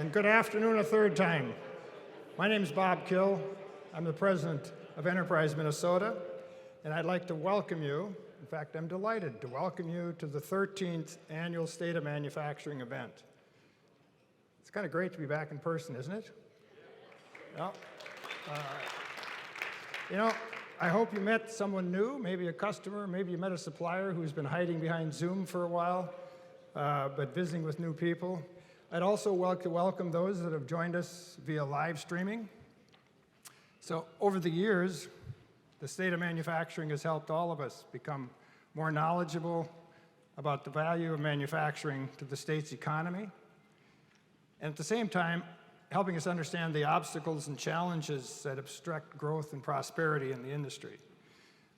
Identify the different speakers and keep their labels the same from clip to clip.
Speaker 1: And good afternoon a third time. My name is Bob Kill. I'm the president of Enterprise Minnesota, and I'd like to welcome you. In fact, I'm delighted to welcome you to the 13th annual State of Manufacturing event. It's kind of great to be back in person, isn't it? Well, I hope you met someone new, maybe a customer, maybe you met a supplier who's been hiding behind Zoom for a while, but visiting with new people. I'd also welcome those that have joined us via live streaming. So over the years, the State of Manufacturing has helped all of us become more knowledgeable about the value of manufacturing to the state's economy, and at the same time, helping us understand the obstacles and challenges that obstruct growth and prosperity in the industry.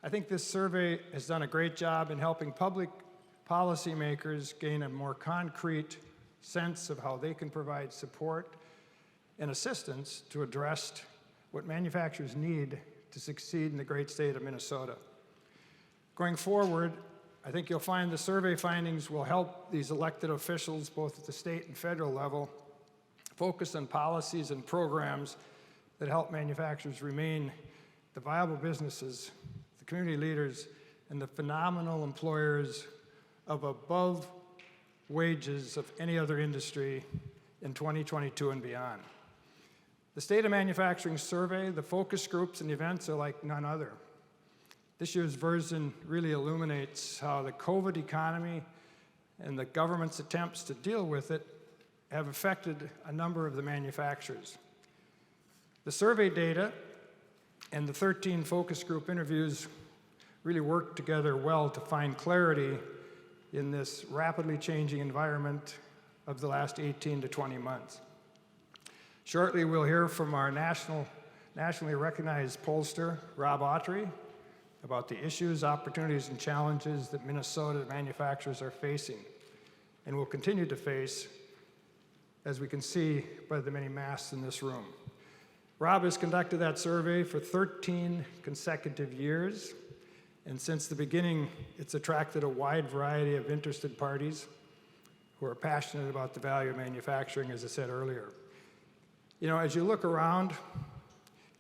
Speaker 1: I think this survey has done a great job in helping public policymakers gain a more concrete sense of how they can provide support and assistance to address what manufacturers need to succeed in the great state of Minnesota. Going forward, I think you'll find the survey findings will help these elected officials, both at the state and federal level, focus on policies and programs that help manufacturers remain the viable businesses, the community leaders, and the phenomenal employers of above wages of any other industry in 2022 and beyond. The State of Manufacturing survey, the focus groups and events are like none other. This year's version really illuminates how the COVID economy and the government's attempts to deal with it have affected a number of the manufacturers. The survey data and the 13 focus group interviews really work together well to find clarity in this rapidly changing environment of the last 18 to 20 months. Shortly, we'll hear from our nationally recognized pollster, Rob Autry, about the issues, opportunities, and challenges that Minnesota manufacturers are facing and will continue to face, as we can see by the many masks in this room. Rob has conducted that survey for 13 consecutive years, and since the beginning, it's attracted a wide variety of interested parties who are passionate about the value of manufacturing, as I said earlier. As you look around,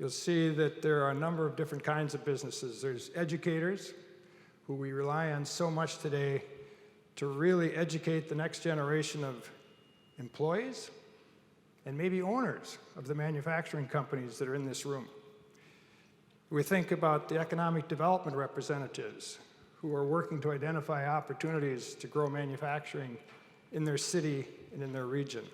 Speaker 1: you'll see that there are a number of different kinds of businesses. There's educators, who we rely on so much today to really educate the next generation of employees and maybe owners of the manufacturing companies that are in this room. We think about the economic development representatives who are working to identify opportunities to grow manufacturing in their city and in their region.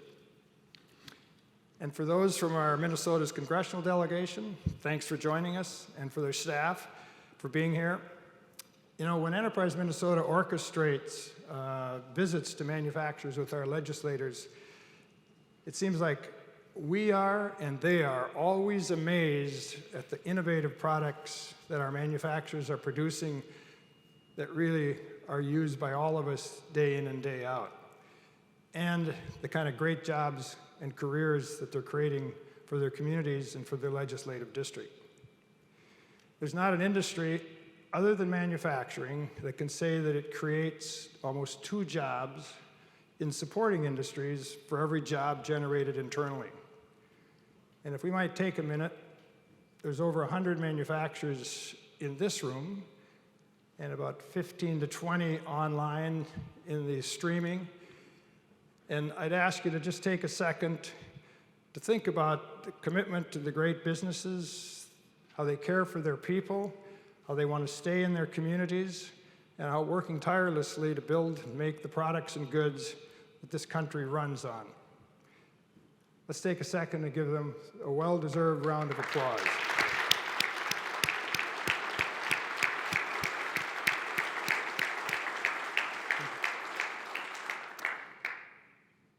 Speaker 1: And for those from our Minnesota's congressional delegation, thanks for joining us, and for their staff for being here. When Enterprise Minnesota orchestrates visits to manufacturers with our legislators, it seems like we are and they are always amazed at the innovative products that our manufacturers are producing that really are used by all of us day in and day out, and the kind of great jobs and careers that they're creating for their communities and for their legislative district. There's not an industry other than manufacturing that can say that it creates almost 2 jobs in supporting industries for every job generated internally. And if we might take a minute, there's over 100 manufacturers in this room and about 15 to 20 online in the streaming. And I'd ask you to just take a second to think about the commitment to the great businesses, how they care for their people, how they want to stay in their communities, and how working tirelessly to build and make the products and goods that this country runs on. Let's take a second to give them a well-deserved round of applause.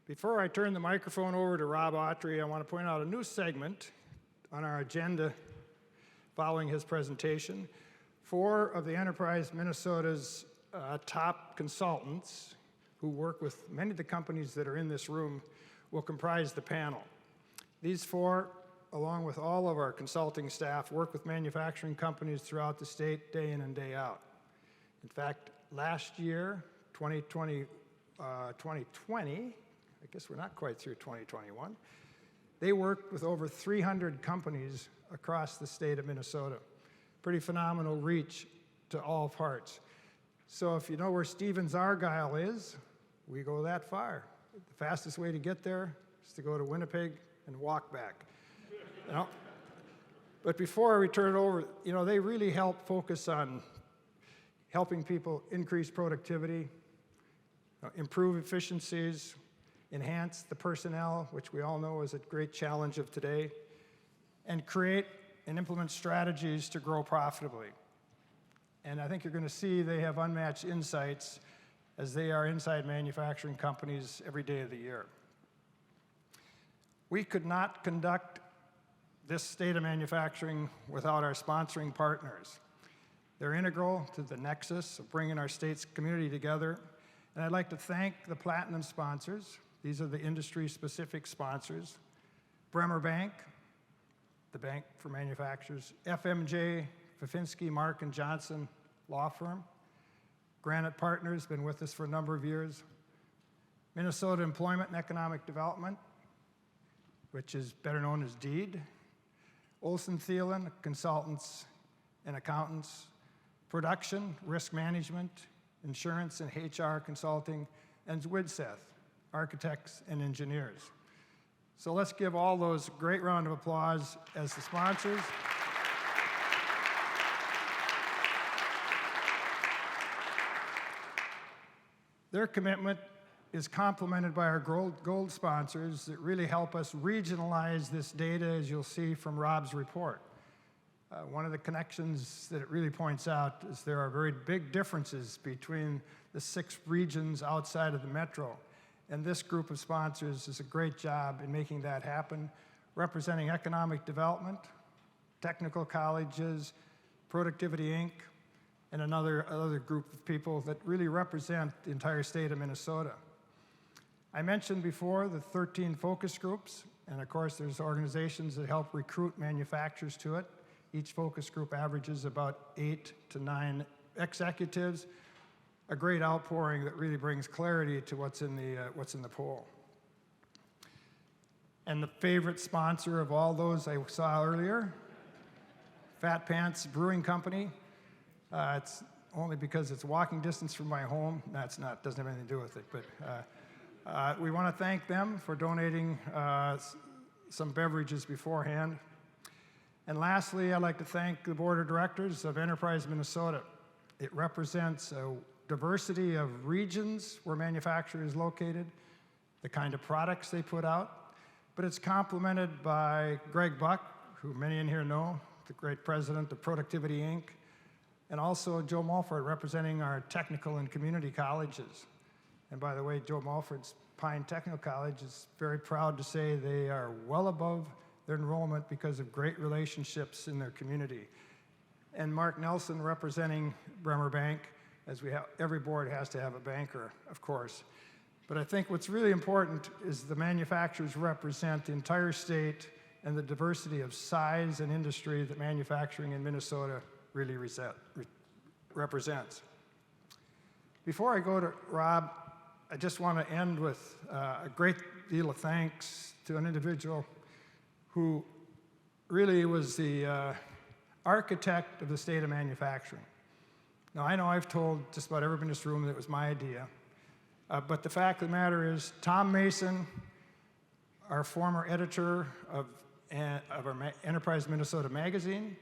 Speaker 1: Before I turn the microphone over to Rob Autry, I want to point out a new segment on our agenda following his presentation. 4 of the Enterprise Minnesota's top consultants who work with many of the companies that are in this room will comprise the panel. These 4, along with all of our consulting staff, work with manufacturing companies throughout the state day in and day out. In fact, last year, 2020, I guess we're not quite through 2021. They worked with over 300 companies across the state of Minnesota. Pretty phenomenal reach to all parts. So if you know where Stevens Argyle is, we go that far. The fastest way to get there is to go to Winnipeg and walk back. You know? But before we turn it over, you know, they really help focus on helping people increase productivity, improve efficiencies, enhance the personnel, which we all know is a great challenge of today, and create and implement strategies to grow profitably. And I think you're going to see they have unmatched insights as they are inside manufacturing companies every day of the year. We could not conduct this state of manufacturing without our sponsoring partners. They're integral to the nexus of bringing our state's community together. And I'd like to thank the platinum sponsors. These are the industry-specific sponsors. Bremer Bank, the bank for manufacturers. FMJ, Fafinski, Mark & Johnson law firm. Granite Partners, been with us for a number of years. Minnesota Employment and Economic Development, which is better known as DEED. Olson Thielen, consultants and accountants. Production, risk management, insurance and HR consulting, and Widseth, architects and engineers. So let's give all those a great round of applause as the sponsors. Their commitment is complemented by our gold sponsors that really help us regionalize this data, as you'll see from Rob's report. One of the connections that it really points out is there are very big differences between the 6 regions outside of the metro. And this group of sponsors does a great job in making that happen, representing economic development, technical colleges, Productivity Inc., and another group of people that really represent the entire state of Minnesota. I mentioned before the 13 focus groups, and of course there's organizations that help recruit manufacturers to it. Each focus group averages about 8 to 9 executives, a great outpouring that really brings clarity to what's in the poll. And the favorite sponsor of all those I saw earlier, Fat Pants Brewing Company. It's only because it's walking distance from my home. That's not, doesn't have anything to do with it, but we want to thank them for donating some beverages beforehand. And lastly, I'd like to thank the Board of Directors of Enterprise Minnesota. It represents a diversity of regions where manufacturing is located, the kind of products they put out, but it's complemented by Greg Buck, who many in here know, the great president of Productivity Inc., and also Joe Mulford, representing our technical and community colleges. And by the way, Joe Mulford's Pine Technical College is very proud to say they are well above their enrollment because of great relationships in their community. And Mark Nelson representing Bremer Bank, as we have, every board has to have a banker, of course. But I think what's really important is the manufacturers represent the entire state and the diversity of size and industry that manufacturing in Minnesota really represents. Before I go to Rob, I just want to end with a great deal of thanks to an individual who really was the architect of the state of manufacturing. Now, I know I've told just about everyone in this room that it was my idea, but the fact of the matter is, Tom Mason, our former editor of our Enterprise Minnesota magazine,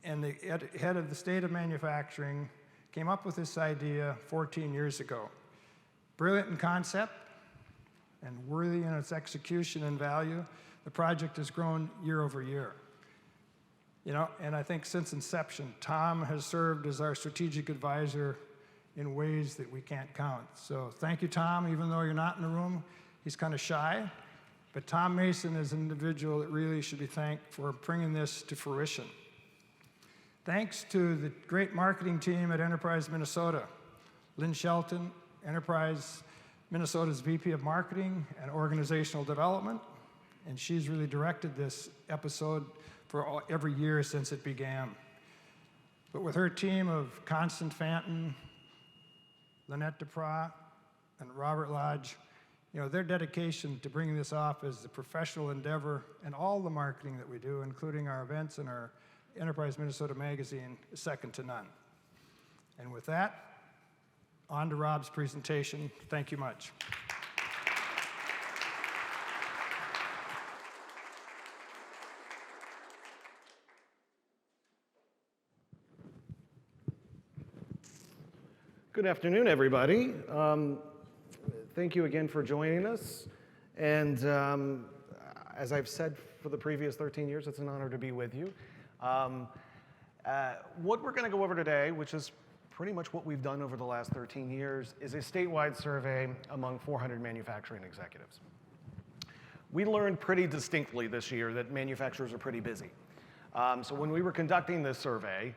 Speaker 1: and the head of the state of manufacturing, came up with this idea 14 years ago. Brilliant in concept and worthy in its execution and value, the project has grown year over year. You know, and I think since inception, Tom has served as our strategic advisor in ways that we can't count. So thank you, Tom, even though you're not in the room. He's kind of shy, but Tom Mason is an individual that really should be thanked for bringing this to fruition. Thanks to the great marketing team at Enterprise Minnesota, Lynn Shelton, Enterprise Minnesota's VP of Marketing and Organizational Development, and she's really directed this episode for every year since it began. But with her team of Constance Fanton, Lynette Duprat, and Robert Lodge, their dedication to bringing this off as a professional endeavor and all the marketing that we do, including our events and our Enterprise Minnesota magazine, is second to none. And with that, on to Rob's presentation. Thank you much.
Speaker 2: Good afternoon, everybody. Thank you again for joining us. And as I've said for the previous 13 years, it's an honor to be with you. What we're going to go over today, which is pretty much what we've done over the last 13 years, is a statewide survey among 400 manufacturing executives. We learned pretty distinctly this year that manufacturers are pretty busy. So when we were conducting this survey,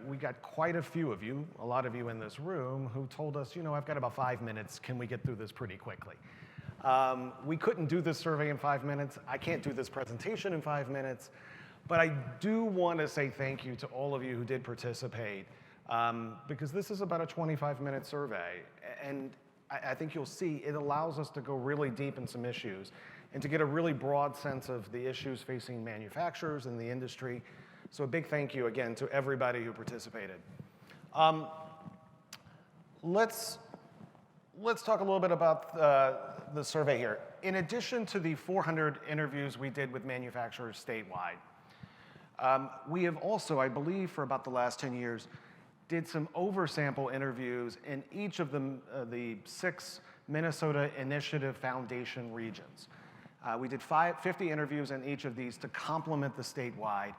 Speaker 2: we got quite a few of you, a lot of you in this room, who told us, I've got about 5 minutes. Can we get through this pretty quickly? We couldn't do this survey in 5 minutes. I can't do this presentation in 5 minutes. But I do want to say thank you to all of you who did participate, because this is about a 25-minute survey. And I think you'll see it allows us to go really deep in some issues and to get a really broad sense of the issues facing manufacturers and the industry. So a big thank you again to everybody who participated. Let's talk a little bit about the survey here. In addition to the 400 interviews we did with manufacturers statewide, we have also, I believe for about the last 10 years, did some oversample interviews in each of the 6 Minnesota Initiative Foundation regions. We did 50 interviews in each of these to complement the statewide.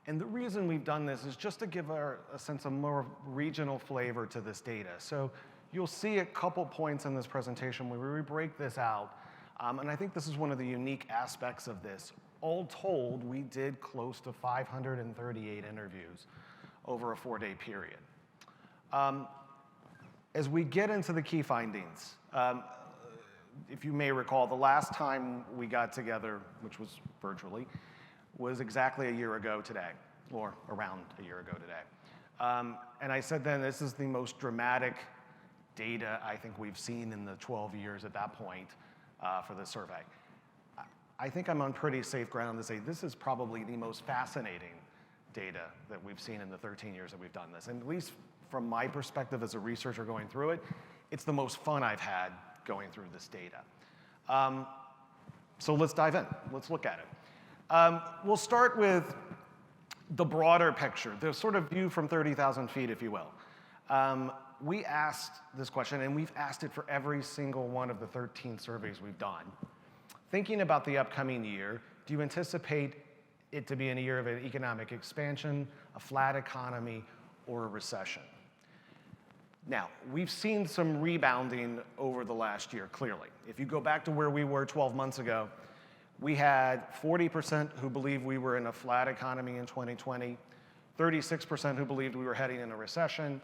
Speaker 2: And the reason we've done this is just to give a sense of more regional flavor to this data. So you'll see a couple points in this presentation where we break this out. And I think this is one of the unique aspects of this. All told, we did close to 538 interviews over a 4-day period. As we get into the key findings, if you may recall, the last time we got together, which was virtually, was exactly a year ago today, or around a year ago today. And I said then, this is the most dramatic data I think we've seen in the 12 years at that point for the survey. I think I'm on pretty safe ground to say this is probably the most fascinating data that we've seen in the 13 years that we've done this. And at least from my perspective as a researcher going through it, it's the most fun I've had going through this data. So let's dive in. Let's look at it. We'll start with the broader picture, the sort of view from 30,000 feet, if you will. We asked this question, and we've asked it for every single one of the 13 surveys we've done. Thinking about the upcoming year, do you anticipate it to be in a year of an economic expansion, a flat economy, or a recession? Now, we've seen some rebounding over the last year, clearly. If you go back to where we were 12 months ago, we had 40% who believed we were in a flat economy in 2020, 36% who believed we were heading in a recession,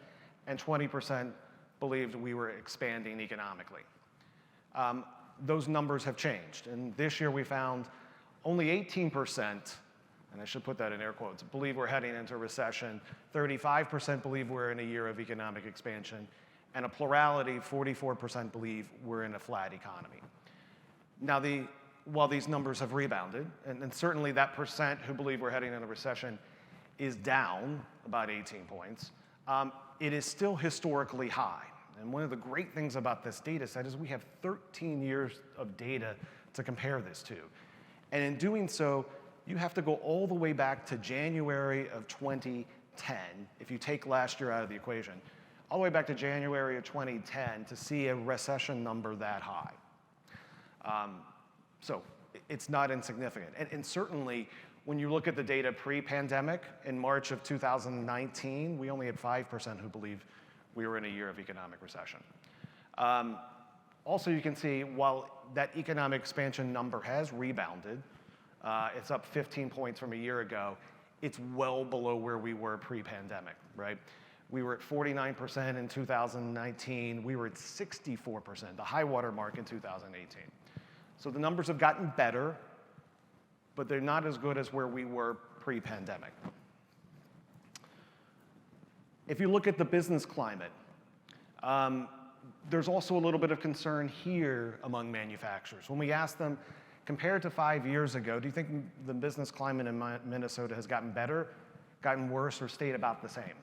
Speaker 2: and 20% believed we were expanding economically. Those numbers have changed, and this year we found only 18%, and I should put that in air quotes, believe we're heading into a recession, 35% believe we're in a year of economic expansion, and a plurality, 44%, believe we're in a flat economy. Now, while these numbers have rebounded, and certainly that percent who believe we're heading in a recession is down about 18 points, it is still historically high. And one of the great things about this data set is we have 13 years of data to compare this to. And in doing so, you have to go all the way back to January of 2010, if you take last year out of the equation, all the way back to January of 2010 to see a recession number that high. So it's not insignificant. And certainly, when you look at the data pre-pandemic, in March of 2019, we only had 5% who believed we were in a year of economic recession. Also, you can see while that economic expansion number has rebounded, it's up 15 points from a year ago, it's well below where we were pre-pandemic, right? We were at 49% in 2019. We were at 64%, the high water mark in 2018. So the numbers have gotten better, but they're not as good as where we were pre-pandemic. If you look at the business climate, There's also a little bit of concern here among manufacturers. When we ask them, compared to 5 years ago, do you think the business climate in Minnesota has gotten better, gotten worse, or stayed about the same?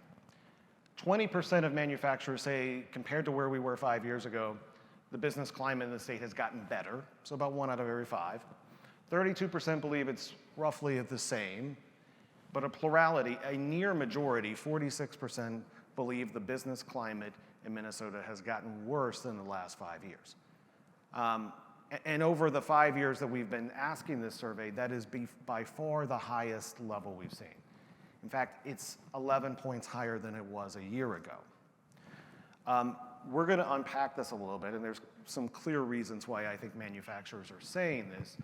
Speaker 2: 20% of manufacturers say, compared to where we were 5 years ago, the business climate in the state has gotten better, so about 1 out of every 5. 32% believe it's roughly the same, but a plurality, a near majority, 46%, believe the business climate in Minnesota has gotten worse in the last 5 years. And over the 5 years that we've been asking this survey, that is by far the highest level we've seen. In fact, it's 11 points higher than it was a year ago. We're going to unpack this a little bit, and there's some clear reasons why I think manufacturers are saying this.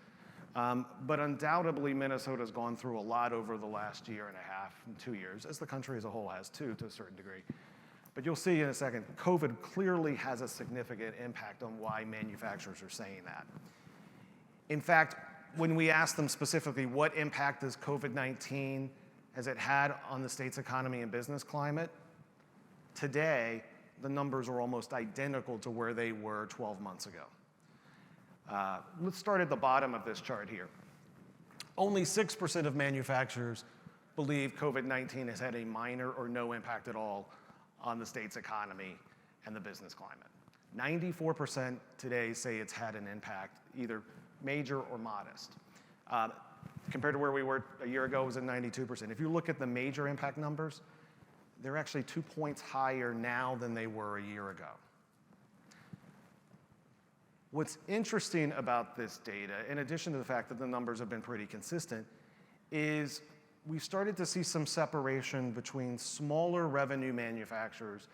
Speaker 2: But undoubtedly, Minnesota's gone through a lot over the last year and a half and 2 years, as the country as a whole has too, to a certain degree. But you'll see in a second, COVID clearly has a significant impact on why manufacturers are saying that. In fact, when we ask them specifically what impact does COVID-19 has it had on the state's economy and business climate, today, the numbers are almost identical to where they were 12 months ago. Let's start at the bottom of this chart here. Only 6% of manufacturers believe COVID-19 has had a minor or no impact at all on the state's economy and the business climate. 94% today say it's had an impact, either major or modest. Compared to where we were a year ago, it was at 92%. If you look at the major impact numbers, they're actually 2 points higher now than they were a year ago. What's interesting about this data, in addition to the fact that the numbers have been pretty consistent, is we started to see some separation between smaller revenue manufacturers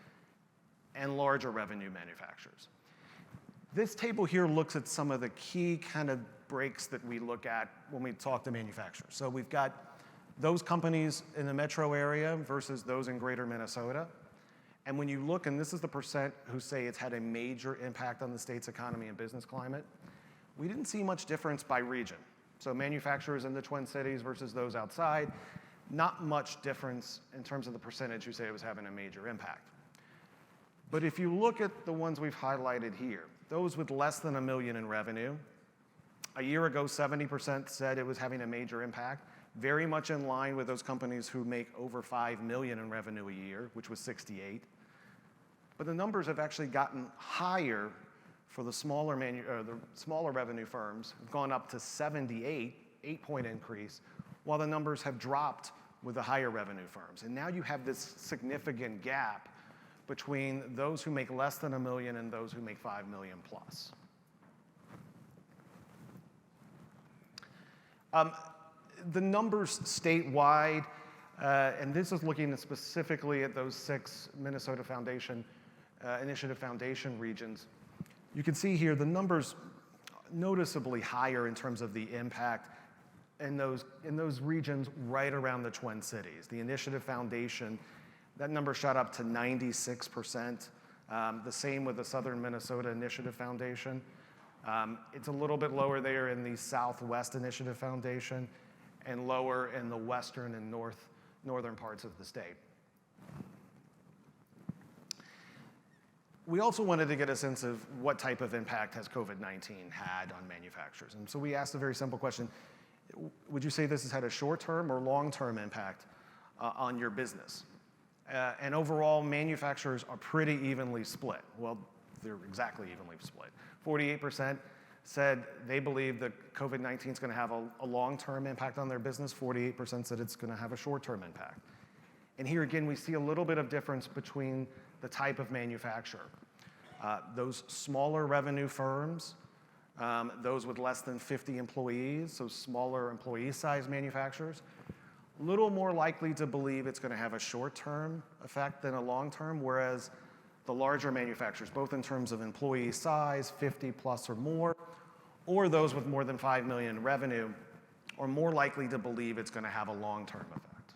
Speaker 2: and larger revenue manufacturers. This table here looks at some of the key kind of breaks that we look at when we talk to manufacturers. So we've got those companies in the metro area versus those in greater Minnesota. And when you look, and this is the percent who say it's had a major impact on the state's economy and business climate, we didn't see much difference by region. So manufacturers in the Twin Cities versus those outside, not much difference in terms of the percentage who say it was having a major impact. But if you look at the ones we've highlighted here, those with less than $1 million in revenue, a year ago, 70% said it was having a major impact, very much in line with those companies who make over $5 million in revenue a year, which was 68. But the numbers have actually gotten higher for the smaller revenue firms, have gone up to 78, 8-point increase, while the numbers have dropped with the higher revenue firms. And now you have this significant gap between those who make less than $1 million and those who make $5 million plus. The numbers statewide, and this is looking specifically at those 6 Minnesota Initiative Foundation regions. You can see here the numbers noticeably higher in terms of the impact in those regions right around the Twin Cities. The Initiative Foundation, that number shot up to 96%. The same with the Southern Minnesota Initiative Foundation. It's a little bit lower there in the Southwest Initiative Foundation and lower in the western and northern parts of the state. We also wanted to get a sense of what type of impact has COVID-19 had on manufacturers. And so we asked a very simple question. Would you say this has had a short-term or long-term impact on your business? And overall, manufacturers are pretty evenly split. Well, they're exactly evenly split. 48% said they believe that COVID-19 is going to have a long-term impact on their business. 48% said it's going to have a short-term impact. And here again, we see a little bit of difference between the type of manufacturer. Those smaller revenue firms, those with less than 50 employees, so smaller employee size manufacturers, a little more likely to believe it's going to have a short-term effect than a long-term, whereas the larger manufacturers, both in terms of employee size, 50 plus or more, or those with more than 5 million in revenue, are more likely to believe it's going to have a long-term effect.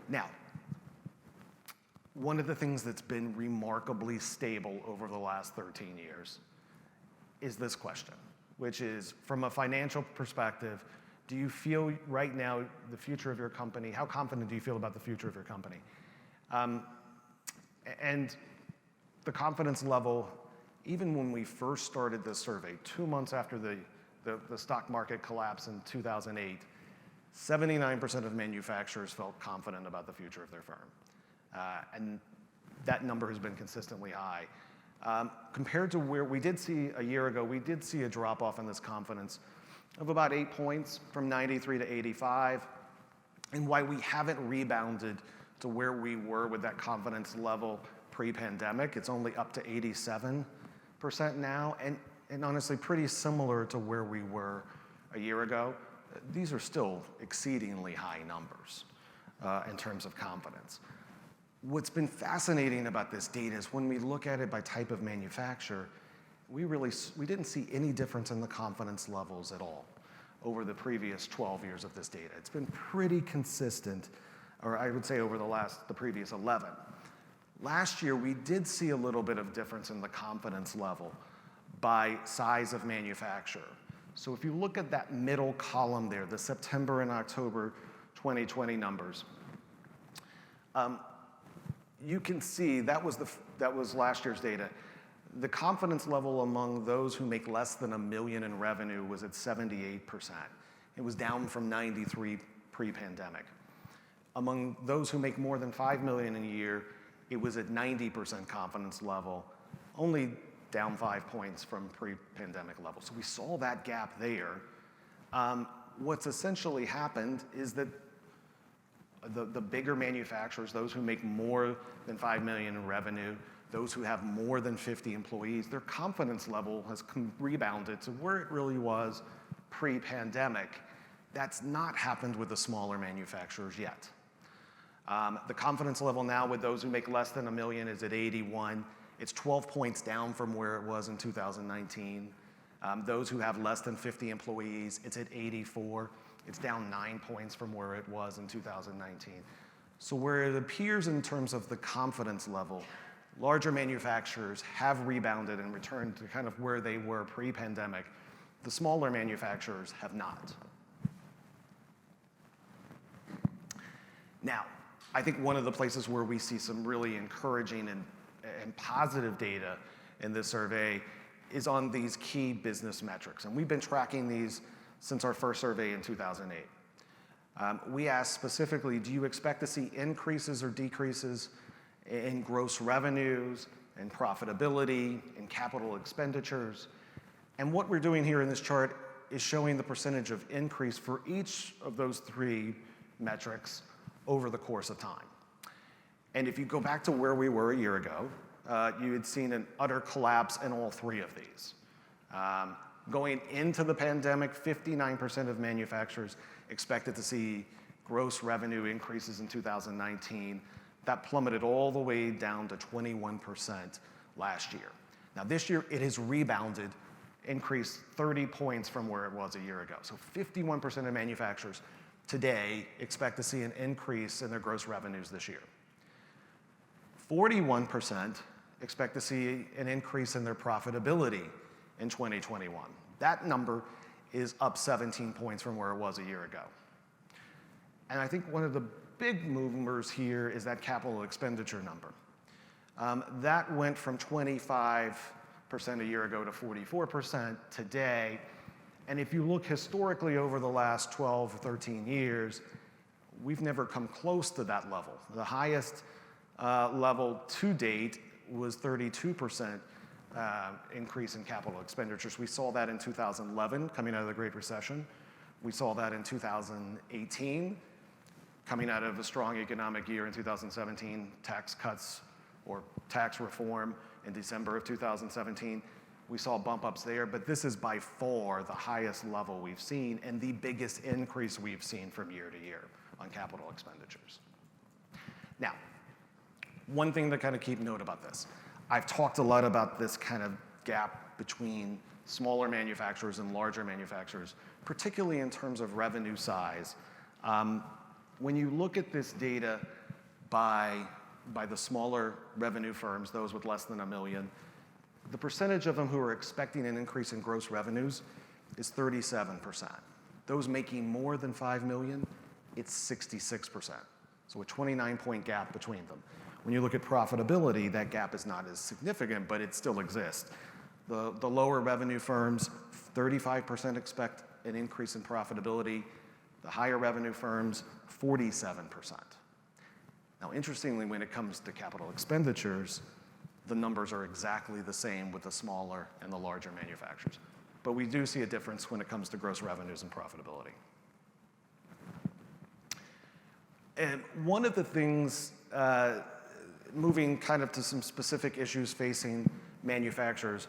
Speaker 2: Now, one of the things that's been remarkably stable over the last 13 years is this question, which is, from a financial perspective, do you feel right now the future of your company, how confident do you feel about the future of your company? And the confidence level, even when we first started this survey, 2 months after the stock market collapse in 2008, 79% of manufacturers felt confident about the future of their firm. And that number has been consistently high. Compared to where we did see a year ago, we did see a drop off in this confidence of about 8 points from 93 to 85. And why we haven't rebounded to where we were with that confidence level pre-pandemic, it's only up to 87% now, and honestly pretty similar to where we were a year ago. These are still exceedingly high numbers in terms of confidence. What's been fascinating about this data is when we look at it by type of manufacturer, we didn't see any difference in the confidence levels at all over the previous 12 years of this data. It's been pretty consistent, or I would say over the previous 11. Last year, we did see a little bit of difference in the confidence level by size of manufacturer. So if you look at that middle column there, the September and October 2020 numbers, you can see that was last year's data. The confidence level among those who make less than $1 million in revenue was at 78%. It was down from 93 pre-pandemic. Among those who make more than $5 million in a year, it was at 90% confidence level, only down 5 points from pre-pandemic level. So we saw that gap there. What's essentially happened is that the bigger manufacturers, those who make more than $5 million in revenue, those who have more than 50 employees, their confidence level has rebounded to where it really was pre-pandemic. That's not happened with the smaller manufacturers yet. The confidence level now with those who make less than $1 million is at 81. It's 12 points down from where it was in 2019. Those who have less than 50 employees, it's at 84. It's down 9 points from where it was in 2019. So where it appears in terms of the confidence level, larger manufacturers have rebounded and returned to kind of where they were pre-pandemic. The smaller manufacturers have not. Now, I think one of the places where we see some really encouraging and positive data in this survey is on these key business metrics. And we've been tracking these since our first survey in 2008. We asked specifically, do you expect to see increases or decreases in gross revenues, in profitability, in capital expenditures? And what we're doing here in this chart is showing the percentage of increase for each of those three metrics over the course of time. And if you go back to where we were a year ago, you had seen an utter collapse in all three of these. Going into the pandemic, 59% of manufacturers expected to see gross revenue increases in 2019. That plummeted all the way down to 21% last year. Now this year, it has rebounded, increased 30 points from where it was a year ago. So 51% of manufacturers today expect to see an increase in their gross revenues this year. 41% expect to see an increase in their profitability in 2021. That number is up 17 points from where it was a year ago. And I think one of the big movers here is that capital expenditure number. That went from 25% a year ago to 44% today. And if you look historically over the last 12 or 13 years, we've never come close to that level. The highest level to date was 32% increase in capital expenditures. We saw that in 2011, coming out of the Great Recession. We saw that in 2018, coming out of a strong economic year in 2017, tax cuts or tax reform in December of 2017. We saw bump ups there, but this is by far the highest level we've seen and the biggest increase we've seen from year to year on capital expenditures. Now, one thing to kind of keep note about this. I've talked a lot about this kind of gap between smaller manufacturers and larger manufacturers, particularly in terms of revenue size. When you look at this data by the smaller revenue firms, those with less than $1 million, the percentage of them who are expecting an increase in gross revenues is 37%. Those making more than $5 million, it's 66%. So a 29-point gap between them. When you look at profitability, that gap is not as significant, but it still exists. The lower revenue firms, 35% expect an increase in profitability. The higher revenue firms, 47%. Now, interestingly, when it comes to capital expenditures, the numbers are exactly the same with the smaller and the larger manufacturers. But we do see a difference when it comes to gross revenues and profitability. And one of the things, moving kind of to some specific issues facing manufacturers,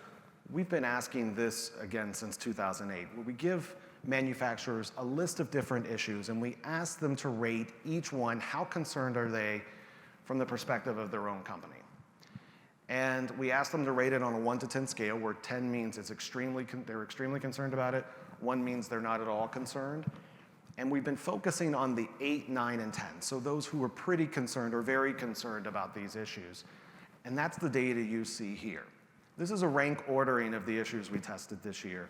Speaker 2: we've been asking this again since 2008, where we give manufacturers a list of different issues and we ask them to rate each one, how concerned are they from the perspective of their own company. And we ask them to rate it on a 1 to 10 scale, where 10 means they're extremely concerned about it, 1 means they're not at all concerned. And we've been focusing on the 8, 9, and 10, so those who are pretty concerned or very concerned about these issues. And that's the data you see here. This is a rank ordering of the issues we tested this year.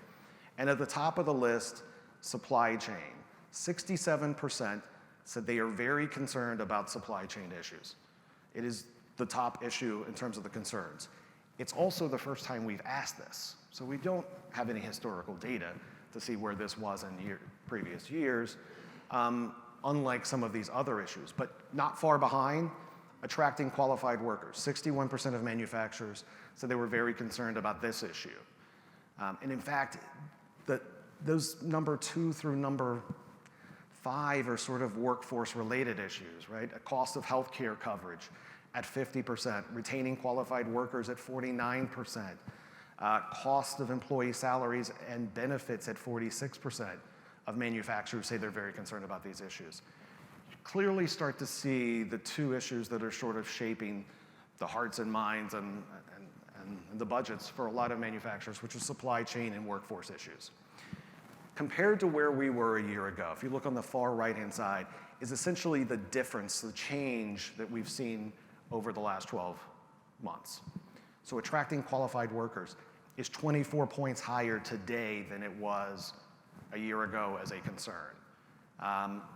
Speaker 2: And at the top of the list, supply chain. 67% said they are very concerned about supply chain issues. It is the top issue in terms of the concerns. It's also the first time we've asked this, so we don't have any historical data to see where this was in previous years, unlike some of these other issues. But not far behind, attracting qualified workers. 61% of manufacturers said they were very concerned about this issue. And in fact, those number 2 through number 5 are sort of workforce-related issues, right? A cost of healthcare coverage at 50%, retaining qualified workers at 49%, cost of employee salaries and benefits at 46% of manufacturers say they're very concerned about these issues. You clearly start to see the 2 issues that are sort of shaping the hearts and minds and the budgets for a lot of manufacturers, which is supply chain and workforce issues. Compared to where we were a year ago, if you look on the far right-hand side, is essentially the difference, the change that we've seen over the last 12 months. So attracting qualified workers is 24 points higher today than it was a year ago as a concern.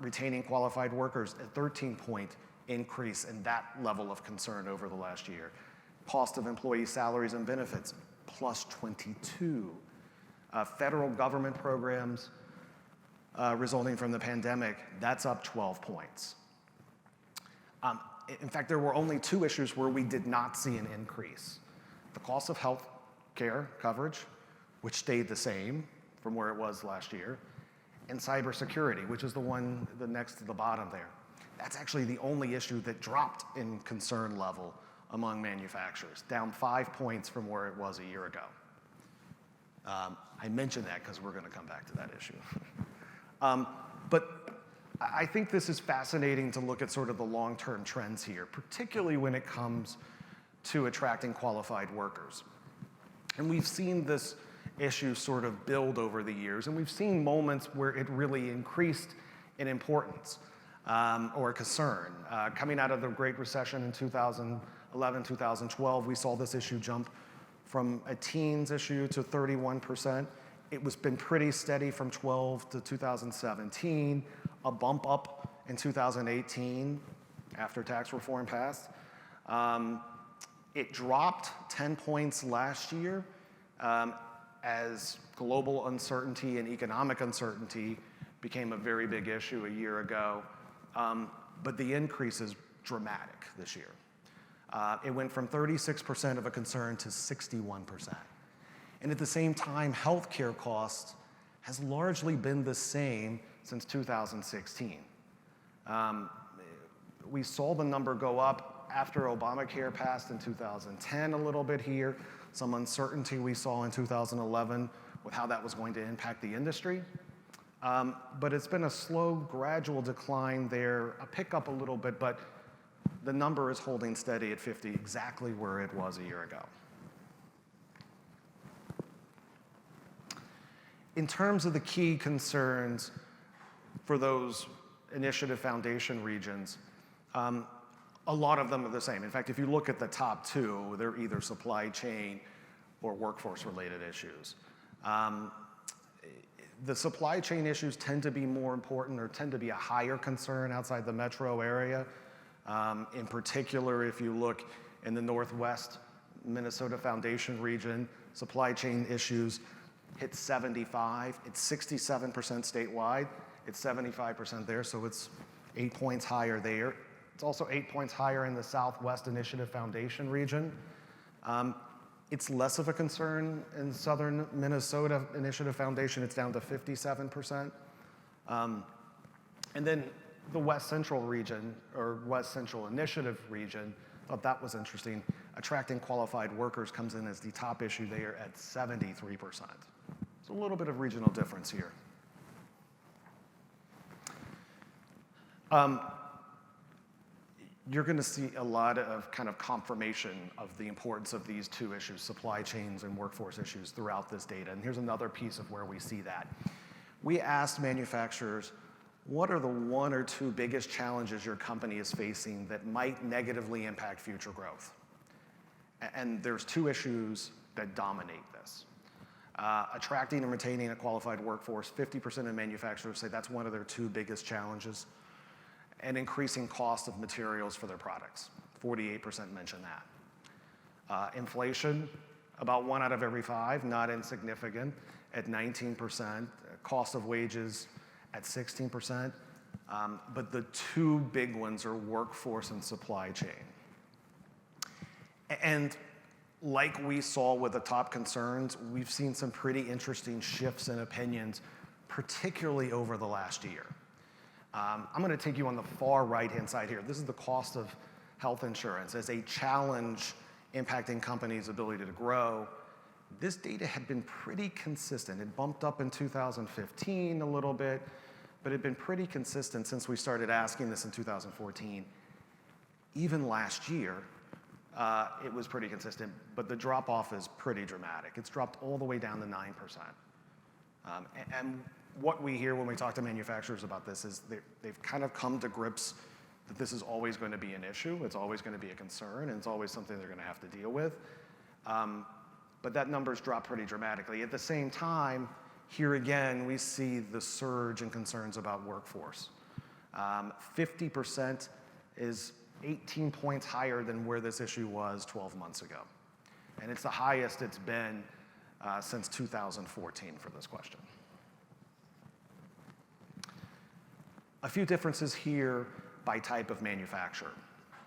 Speaker 2: Retaining qualified workers, a 13-point increase in that level of concern over the last year. Cost of employee salaries and benefits, plus 22. Federal government programs resulting from the pandemic, that's up 12 points. In fact, there were only 2 issues where we did not see an increase. The cost of health care coverage, which stayed the same from where it was last year, and cybersecurity, which is the next to the bottom there. That's actually the only issue that dropped in concern level among manufacturers, down 5 points from where it was a year ago. I mention that because we're going to come back to that issue. But I think this is fascinating to look at sort of the long-term trends here, particularly when it comes to attracting qualified workers. And we've seen this issue sort of build over the years, and we've seen moments where it really increased in importance or concern. Coming out of the Great Recession in 2011, 2012, we saw this issue jump from a teens issue to 31%. It was been pretty steady from 12 to 2017, a bump up in 2018 after tax reform passed. It dropped 10 points last year as global uncertainty and economic uncertainty became a very big issue a year ago. But the increase is dramatic this year. It went from 36% of a concern to 61%. And at the same time, healthcare costs has largely been the same since 2016. We saw the number go up after Obamacare passed in 2010 a little bit here, some uncertainty we saw in 2011 with how that was going to impact the industry. But it's been a slow, gradual decline there, a pickup a little bit, but the number is holding steady at 50, exactly where it was a year ago. In terms of the key concerns for those initiative foundation regions, a lot of them are the same. In fact, if you look at the top 2, they're either supply chain or workforce-related issues. The supply chain issues tend to be more important or tend to be a higher concern outside the metro area. In particular, if you look in the Northwest Minnesota Foundation region, supply chain issues hit 75. It's 67% statewide. It's 75% there, so it's 8 points higher there. It's also 8 points higher in the Southwest Initiative Foundation region. It's less of a concern in Southern Minnesota Initiative Foundation. It's down to 57%. And then the West Central region, or West Central Initiative region, thought that was interesting. Attracting qualified workers comes in as the top issue there at 73%. So a little bit of regional difference here. You're going to see a lot of kind of confirmation of the importance of these two issues, supply chains and workforce issues, throughout this data. And here's another piece of where we see that. We asked manufacturers, what are the one or two biggest challenges your company is facing that might negatively impact future growth? And there's two issues that dominate this. Attracting and retaining a qualified workforce, 50% of manufacturers say that's one of their two biggest challenges. And increasing cost of materials for their products, 48% mention that. Inflation, about 1 out of every 5, not insignificant, at 19%. Cost of wages at 16%. But the two big ones are workforce and supply chain. And like we saw with the top concerns, we've seen some pretty interesting shifts in opinions, particularly over the last year. I'm going to take you on the far right-hand side here. This is the cost of health insurance as a challenge impacting companies' ability to grow. This data had been pretty consistent. It bumped up in 2015 a little bit, but it had been pretty consistent since we started asking this in 2014. Even last year, it was pretty consistent, but the drop-off is pretty dramatic. It's dropped all the way down to 9%. And what we hear when we talk to manufacturers about this is they've kind of come to grips that this is always going to be an issue, it's always going to be a concern, and it's always something they're going to have to deal with. But that number's dropped pretty dramatically. At the same time, here again, we see the surge in concerns about workforce. 50% is 18 points higher than where this issue was 12 months ago. And it's the highest it's been since 2014 for this question. A few differences here by type of manufacturer.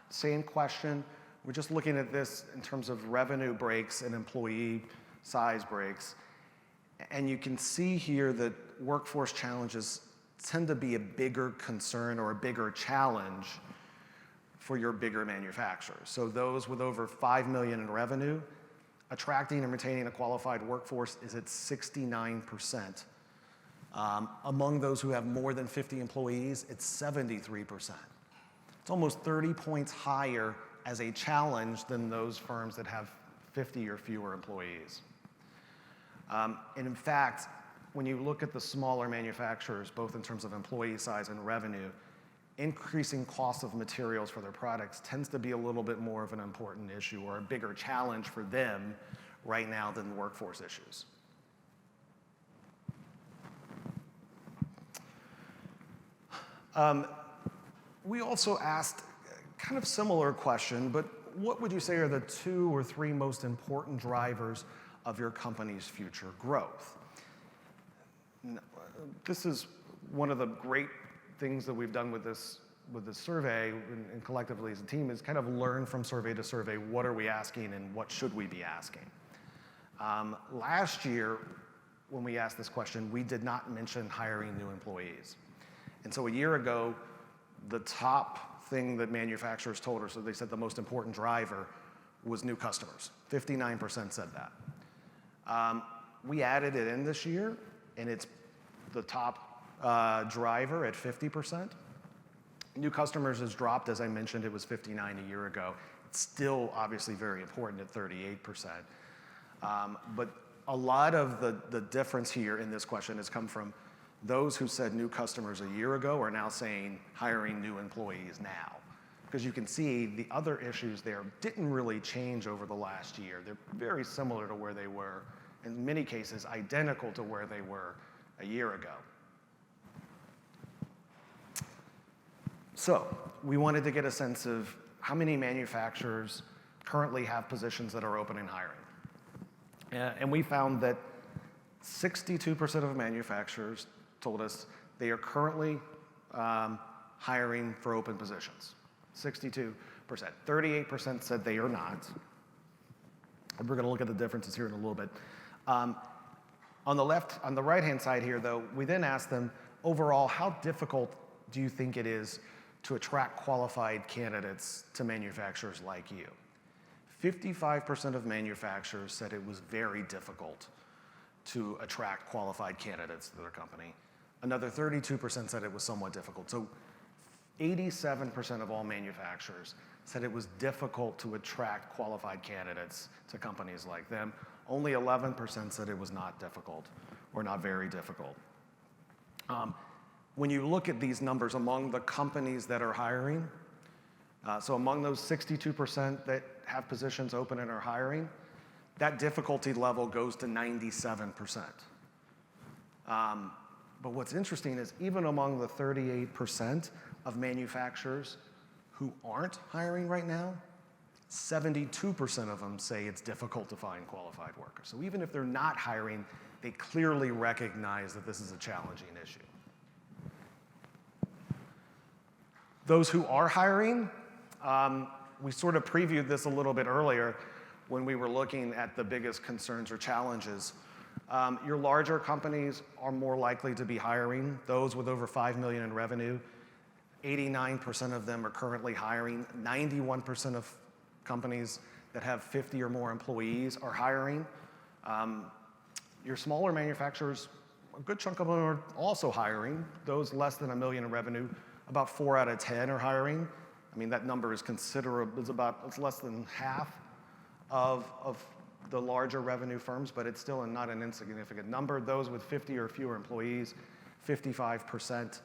Speaker 2: Same question, we're just looking at this in terms of revenue breaks and employee size breaks. And you can see here that workforce challenges tend to be a bigger concern or a bigger challenge for your bigger manufacturers. So those with over 5 million in revenue, attracting and retaining a qualified workforce is at 69%. Among those who have more than 50 employees, it's 73%. It's almost 30 points higher as a challenge than those firms that have 50 or fewer employees. And in fact, when you look at the smaller manufacturers, both in terms of employee size and revenue, increasing cost of materials for their products tends to be a little bit more of an important issue or a bigger challenge for them right now than workforce issues. We also asked kind of similar question, but what would you say are the 2 or 3 most important drivers of your company's future growth? This is one of the great things that we've done with this survey and collectively as a team is kind of learn from survey to survey, what are we asking and what should we be asking? Last year, when we asked this question, we did not mention hiring new employees. And so a year ago, the top thing that manufacturers told us, so they said the most important driver was new customers. 59% said that. We added it in this year, and it's the top driver at 50%. New customers has dropped, as I mentioned, it was 59 a year ago. It's still obviously very important at 38%. But a lot of the difference here in this question has come from those who said new customers a year ago are now saying hiring new employees now. Because you can see the other issues there didn't really change over the last year. They're very similar to where they were, in many cases identical to where they were a year ago. So we wanted to get a sense of how many manufacturers currently have positions that are open and hiring. And we found that 62% of manufacturers told us they are currently hiring for open positions. 62%. 38% said they are not. And we're going to look at the differences here in a little bit. On the right-hand side here, though, we then asked them, overall, how difficult do you think it is to attract qualified candidates to manufacturers like you? 55% of manufacturers said it was very difficult to attract qualified candidates to their company. Another 32% said it was somewhat difficult. So 87% of all manufacturers said it was difficult to attract qualified candidates to companies like them. Only 11% said it was not difficult or not very difficult. When you look at these numbers among the companies that are hiring, so among those 62% that have positions open and are hiring, that difficulty level goes to 97%. But what's interesting is even among the 38% of manufacturers who aren't hiring right now, 72% of them say it's difficult to find qualified workers. So even if they're not hiring, they clearly recognize that this is a challenging issue. Those who are hiring, we sort of previewed this a little bit earlier when we were looking at the biggest concerns or challenges. Your larger companies are more likely to be hiring. Those with over $5 million in revenue, 89% of them are currently hiring. 91% of companies that have 50 or more employees are hiring. Your smaller manufacturers, a good chunk of them are also hiring. Those less than $1 million in revenue, about 4 out of 10 are hiring. I mean, that number is considerable. It's less than half of the larger revenue firms, but it's still not an insignificant number. Those with 50 or fewer employees, 55%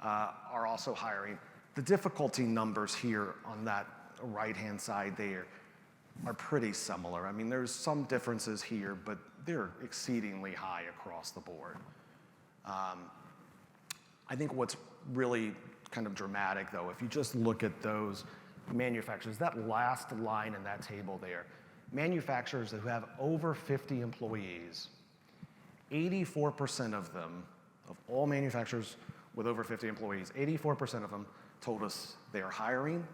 Speaker 2: are also hiring. The difficulty numbers here on that right-hand side there are pretty similar. I mean, there's some differences here, but they're exceedingly high across the board. I think what's really kind of dramatic, though, if you just look at those manufacturers, that last line in that table there, manufacturers who have over 50 employees, 84% of them, of all manufacturers with over 50 employees, 84% of them told us they are hiring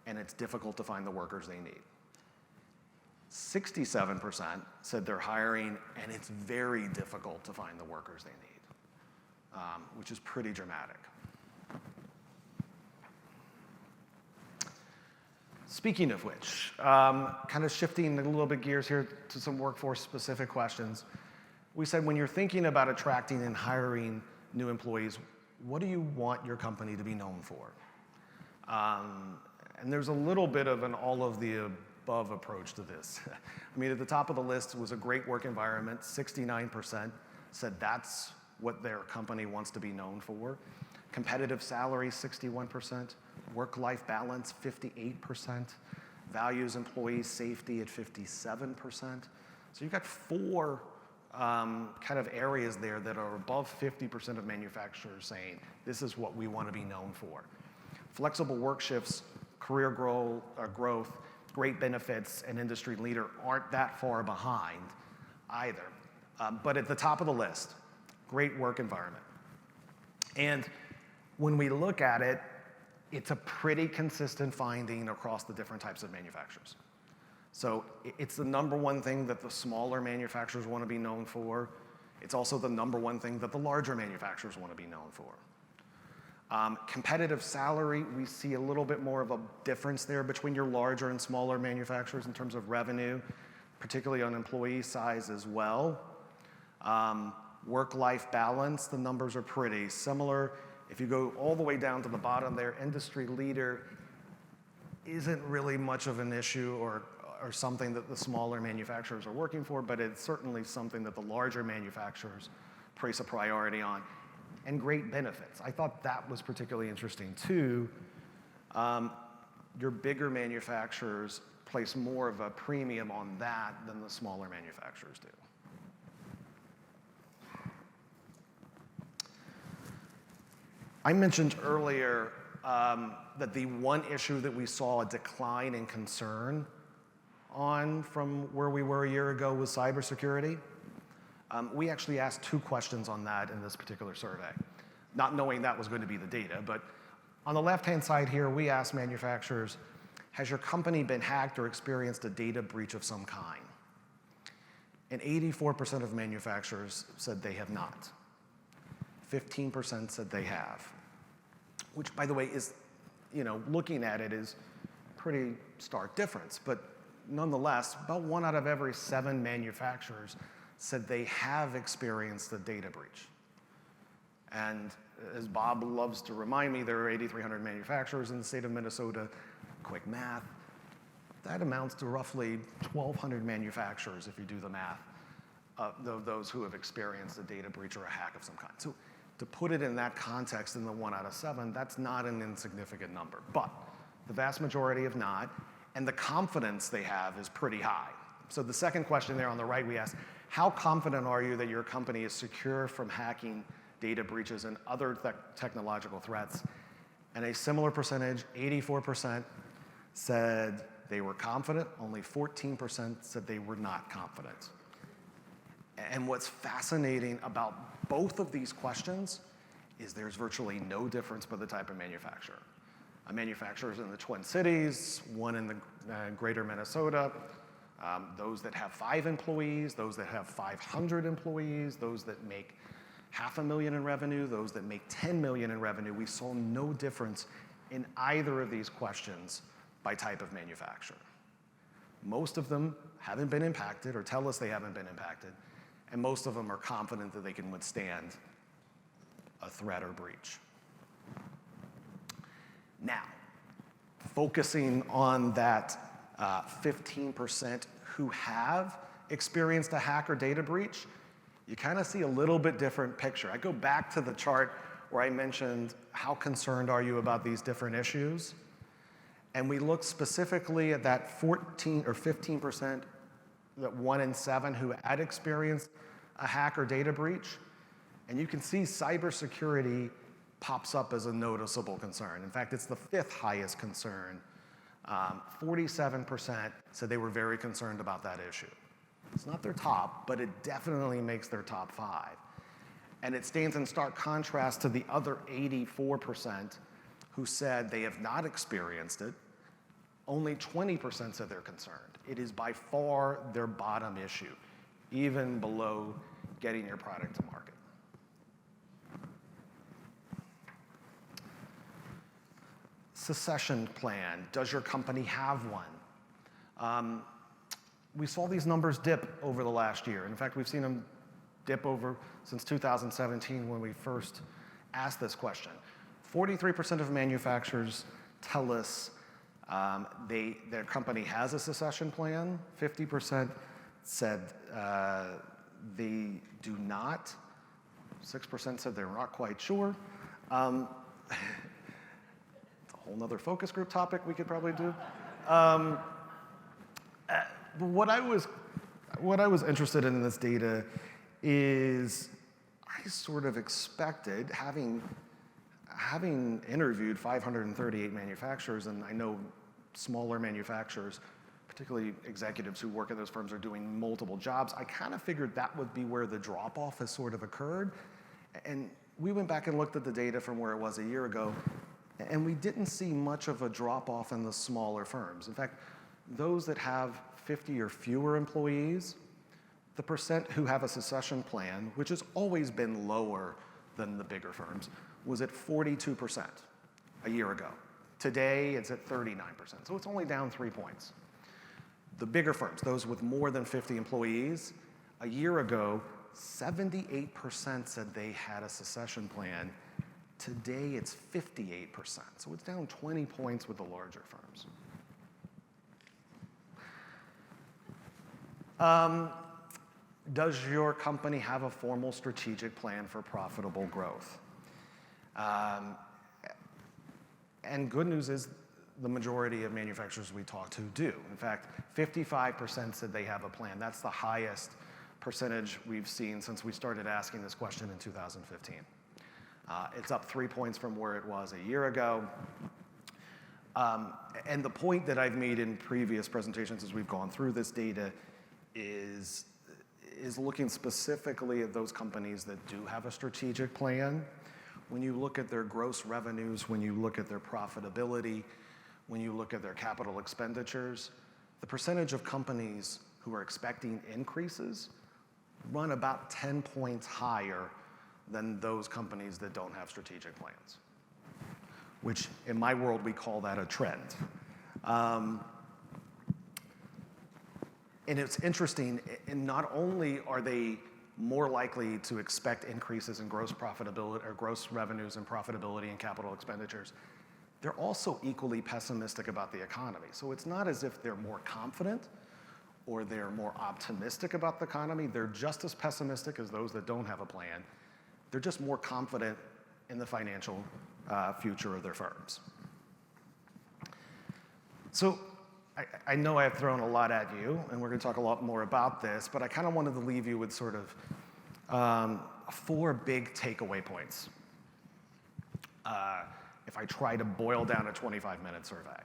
Speaker 2: and it's difficult to find the workers they need. 67% said they're hiring and it's very difficult to find the workers they need, which is pretty dramatic. Speaking of which, kind of shifting a little bit gears here to some workforce-specific questions. We said when you're thinking about attracting and hiring new employees, what do you want your company to be known for? And there's a little bit of an all of the above approach to this. I mean, at the top of the list was a great work environment. 69% said that's what their company wants to be known for. Competitive salary, 61%. Work-life balance, 58%. Values employee safety at 57%. So you've got 4 kind of areas there that are above 50% of manufacturers saying this is what we want to be known for. Flexible work shifts, career growth, great benefits, and industry leader aren't that far behind either. But at the top of the list, great work environment. And when we look at it, it's a pretty consistent finding across the different types of manufacturers. So it's the number one thing that the smaller manufacturers want to be known for. It's also the number one thing that the larger manufacturers want to be known for. Competitive salary, we see a little bit more of a difference there between your larger and smaller manufacturers in terms of revenue, particularly on employee size as well. Work-life balance, the numbers are pretty similar. If you go all the way down to the bottom there, industry leader isn't really much of an issue or something that the smaller manufacturers are working for, but it's certainly something that the larger manufacturers place a priority on. And great benefits. I thought that was particularly interesting too. Your bigger manufacturers place more of a premium on that than the smaller manufacturers do. I mentioned earlier that the one issue that we saw a decline in concern on from where we were a year ago was cybersecurity. We actually asked 2 questions on that in this particular survey, not knowing that was going to be the data. But on the left-hand side here, we asked manufacturers, has your company been hacked or experienced a data breach of some kind? And 84% of manufacturers said they have not. 15% said they have, which, by the way, is, looking at it is pretty stark difference. But nonetheless, about 1 out of every 7 manufacturers said they have experienced a data breach. And as Bob loves to remind me, there are 8,300 manufacturers in the state of Minnesota. Quick math, that amounts to roughly 1,200 manufacturers if you do the math, those who have experienced a data breach or a hack of some kind. So to put it in that context in the 1 out of 7, that's not an insignificant number. But the vast majority have not, and the confidence they have is pretty high. So the second question there on the right, we asked, how confident are you that your company is secure from hacking, data breaches, and other technological threats? And a similar percentage, 84%, said they were confident. Only 14% said they were not confident. And what's fascinating about both of these questions is there's virtually no difference by the type of manufacturer. A manufacturer is in the Twin Cities, one in the greater Minnesota, those that have 5 employees, those that have 500 employees, those that make $500,000 in revenue, those that make $10 million in revenue. We saw no difference in either of these questions by type of manufacturer. Most of them haven't been impacted or tell us they haven't been impacted, and most of them are confident that they can withstand a threat or breach. Now, focusing on that 15% who have experienced a hack or data breach, you kind of see a little bit different picture. I go back to the chart where I mentioned how concerned are you about these different issues. And we look specifically at that 14 or 15%, that 1 in 7 who had experienced a hack or data breach. And you can see cybersecurity pops up as a noticeable concern. In fact, it's the 5th highest concern. 47% said they were very concerned about that issue. It's not their top, but it definitely makes their top 5. And it stands in stark contrast to the other 84% who said they have not experienced it. Only 20% said they're concerned. It is by far their bottom issue, even below getting your product to market. Succession plan. Does your company have one? We saw these numbers dip over the last year. In fact, we've seen them dip over since 2017 when we first asked this question. 43% of manufacturers tell us their company has a succession plan. 50% said they do not. 6% said they're not quite sure. It's a whole nother focus group topic we could probably do. But what I was interested in this data is I sort of expected, having interviewed 538 manufacturers, and I know smaller manufacturers, particularly executives who work at those firms, are doing multiple jobs, I kind of figured that would be where the drop-off has sort of occurred. And we went back and looked at the data from where it was a year ago, and we didn't see much of a drop-off in the smaller firms. In fact, those that have 50 or fewer employees, the percent who have a succession plan, which has always been lower than the bigger firms, was at 42% a year ago. Today, it's at 39%, so it's only down 3 points. The bigger firms, those with more than 50 employees, a year ago, 78% said they had a succession plan. Today, it's 58%, so it's down 20 points with the larger firms. Does your company have a formal strategic plan for profitable growth? And good news is the majority of manufacturers we talk to do. In fact, 55% said they have a plan. That's the highest percentage we've seen since we started asking this question in 2015. It's up 3 points from where it was a year ago. And the point that I've made in previous presentations as we've gone through this data is looking specifically at those companies that do have a strategic plan. When you look at their gross revenues, when you look at their profitability, when you look at their capital expenditures, the percentage of companies who are expecting increases run about 10 points higher than those companies that don't have strategic plans, which in my world we call that a trend. And it's interesting, and not only are they more likely to expect increases in gross profitability or gross revenues and profitability and capital expenditures, they're also equally pessimistic about the economy. So it's not as if they're more confident or they're more optimistic about the economy. They're just as pessimistic as those that don't have a plan. They're just more confident in the financial future of their firms. So I know I've thrown a lot at you, and we're going to talk a lot more about this, but I kind of wanted to leave you with sort of 4 big takeaway points if I try to boil down a 25-minute survey.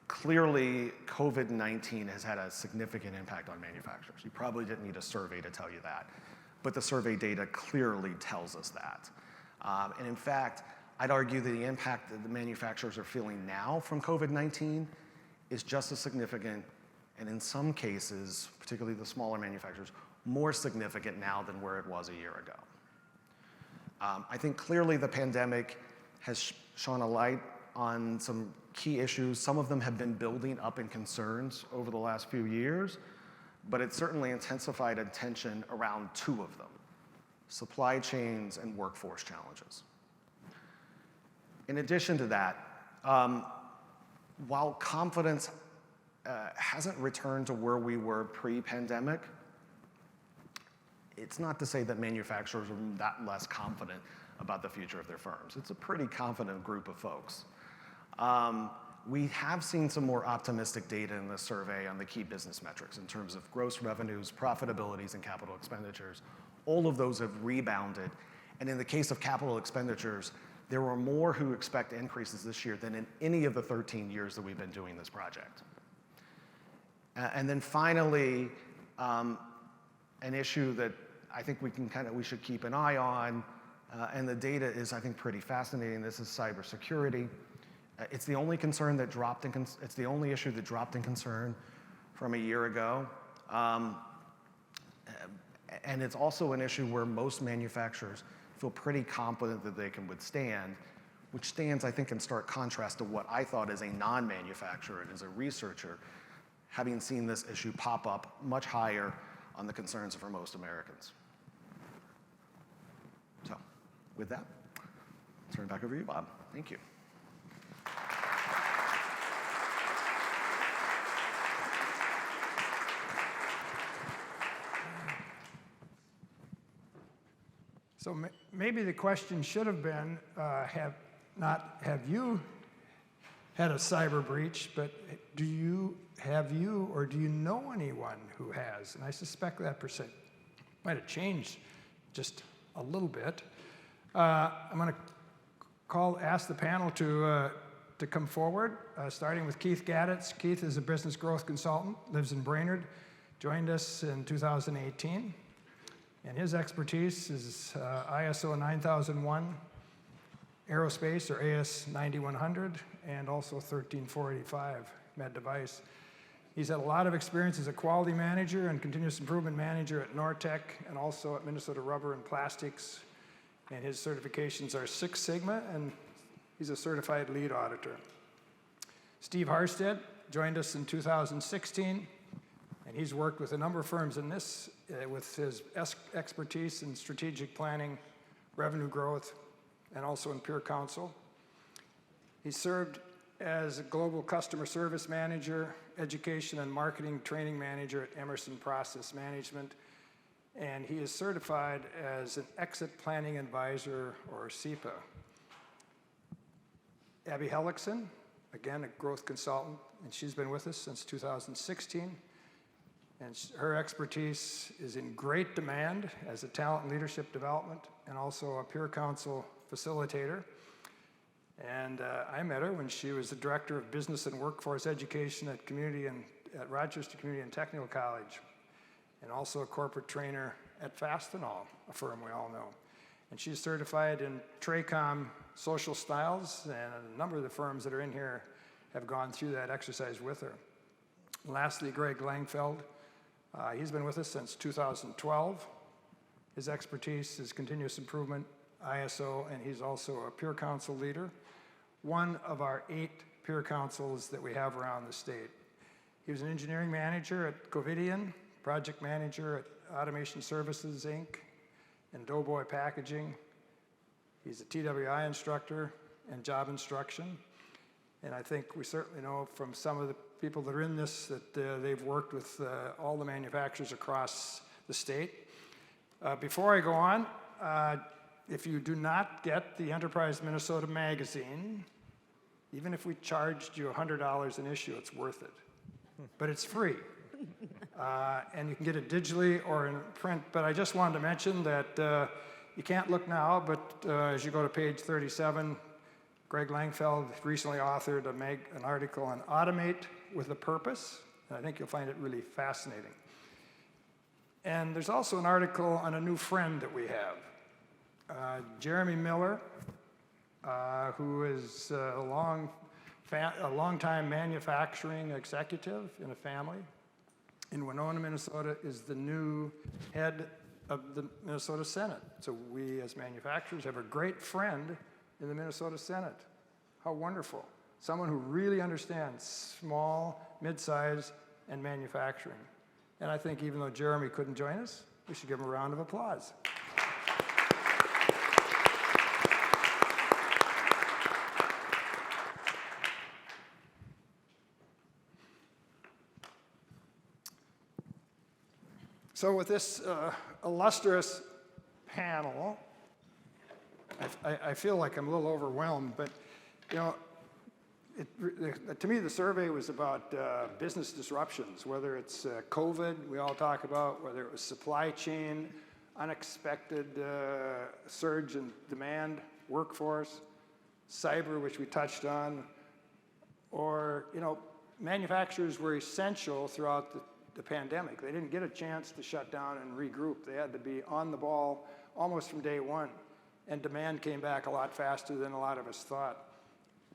Speaker 2: Clearly, COVID-19 has had a significant impact on manufacturers. You probably didn't need a survey to tell you that, but the survey data clearly tells us that. And in fact, I'd argue that the impact that the manufacturers are feeling now from COVID-19 is just as significant, and in some cases, particularly the smaller manufacturers, more significant now than where it was a year ago. I think clearly the pandemic has shone a light on some key issues. Some of them have been building up in concerns over the last few years, but it certainly intensified attention around 2 of them: supply chains and workforce challenges. In addition to that, while confidence hasn't returned to where we were pre-pandemic, it's not to say that manufacturers are that less confident about the future of their firms. It's a pretty confident group of folks. We have seen some more optimistic data in the survey on the key business metrics in terms of gross revenues, profitabilities, and capital expenditures. All of those have rebounded. And in the case of capital expenditures, there were more who expect increases this year than in any of the 13 years that we've been doing this project. And then finally, an issue that I think we should keep an eye on, and the data is, I think, pretty fascinating. This is cybersecurity. It's the only concern that dropped in. It's the only issue that dropped in concern from a year ago, and it's also an issue where most manufacturers feel pretty confident that they can withstand, which stands, I think, in stark contrast to what I thought as a non-manufacturer and as a researcher, having seen this issue pop up much higher on the concerns for most Americans. So, with that, I'll turn it back over to you, Bob. Thank you.
Speaker 1: So maybe the question should have been, have you had a cyber breach, but do you know anyone who has? And I suspect that percent might have changed just a little bit. I'm going to ask the panel to come forward, starting with Keith Gadditz. Keith is a business growth consultant, lives in Brainerd, joined us in 2018. And his expertise is ISO 9001, aerospace, or AS 9100, and also 13485 med device. He's had a lot of experience as a quality manager and continuous improvement manager at Nortec and also at Minnesota Rubber and Plastics. And his certifications are Six Sigma, and he's a certified lead auditor. Steve Harstead joined us in 2016, and he's worked with a number of firms in this with his expertise in strategic planning, revenue growth, and also in peer counsel. He served as a global customer service manager, education and marketing training manager at Emerson Process Management, and he is certified as an exit planning advisor, or CEPA. Abby Hellickson, again, a growth consultant, and she's been with us since 2016. And her expertise is in great demand as a talent and leadership development and also a peer council facilitator. And I met her when she was the director of business and workforce education at Rochester Community and Technical College, and also a corporate trainer at Fastenal, a firm we all know. And she's certified in TRACOM social styles, and a number of the firms that are in here have gone through that exercise with her. Lastly, Greg Langfeld. He's been with us since 2012. His expertise is continuous improvement, ISO, and he's also a peer council leader, one of our 8 peer councils that we have around the state. He was an engineering manager at Covidian, project manager at Automation Services, Inc., and Doughboy Packaging. He's a TWI instructor and job instruction. And I think we certainly know from some of the people that are in this that they've worked with all the manufacturers across the state. Before I go on, if you do not get the Enterprise Minnesota magazine, even if we charged you $100 an issue, it's worth it. But it's free. And you can get it digitally or in print. But I just wanted to mention that you can't look now, but as you go to page 37, Greg Langfeld recently authored an article on Automate with a Purpose, and I think you'll find it really fascinating. And there's also an article on a new friend that we have, Jeremy Miller, who is a long-time manufacturing executive in a family in Winona, Minnesota, is the new head of the Minnesota Senate. So we, as manufacturers, have a great friend in the Minnesota Senate. How wonderful. Someone who really understands small, mid-size, and manufacturing. And I think even though Jeremy couldn't join us, we should give him a round of applause. So with this illustrious panel, I feel like I'm a little overwhelmed, but you know, to me the survey was about business disruptions, whether it's COVID, we all talk about, whether it was supply chain, unexpected surge in demand, workforce, cyber, which we touched on, or manufacturers were essential throughout the pandemic. They didn't get a chance to shut down and regroup. They had to be on the ball almost from day one. And demand came back a lot faster than a lot of us thought.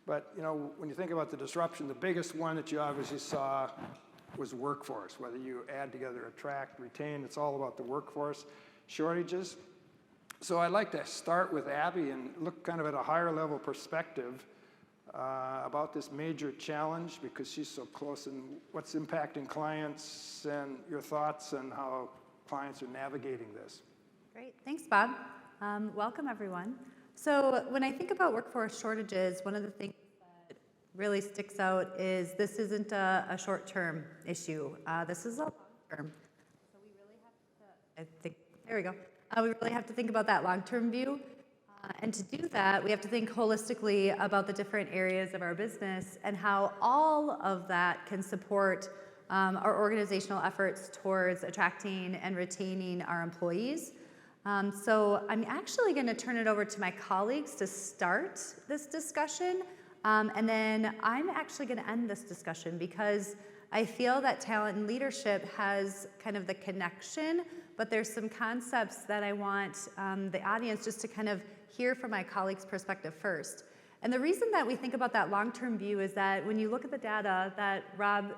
Speaker 1: But when you think about the disruption, the biggest one that you obviously saw was workforce. Whether you add together, attract, retain, it's all about the workforce shortages. So I'd like to start with Abby and look kind of at a higher level perspective about this major challenge, because she's so close, and what's impacting clients and your thoughts on how clients are navigating this.
Speaker 3: Great, thanks, Bob. Welcome, everyone. So when I think about workforce shortages, one of the things that really sticks out is this isn't a short-term issue. This is a long-term. So we really have to, there we go. We really have to think about that long-term view. And to do that, we have to think holistically about the different areas of our business and how all of that can support our organizational efforts towards attracting and retaining our employees. So I'm actually going to turn it over to my colleagues to start this discussion, and then I'm actually going to end this discussion because I feel that talent and leadership has kind of the connection, but there's some concepts that I want the audience just to kind of hear from my colleagues' perspective first. And the reason that we think about that long-term view is that when you look at the data that Rob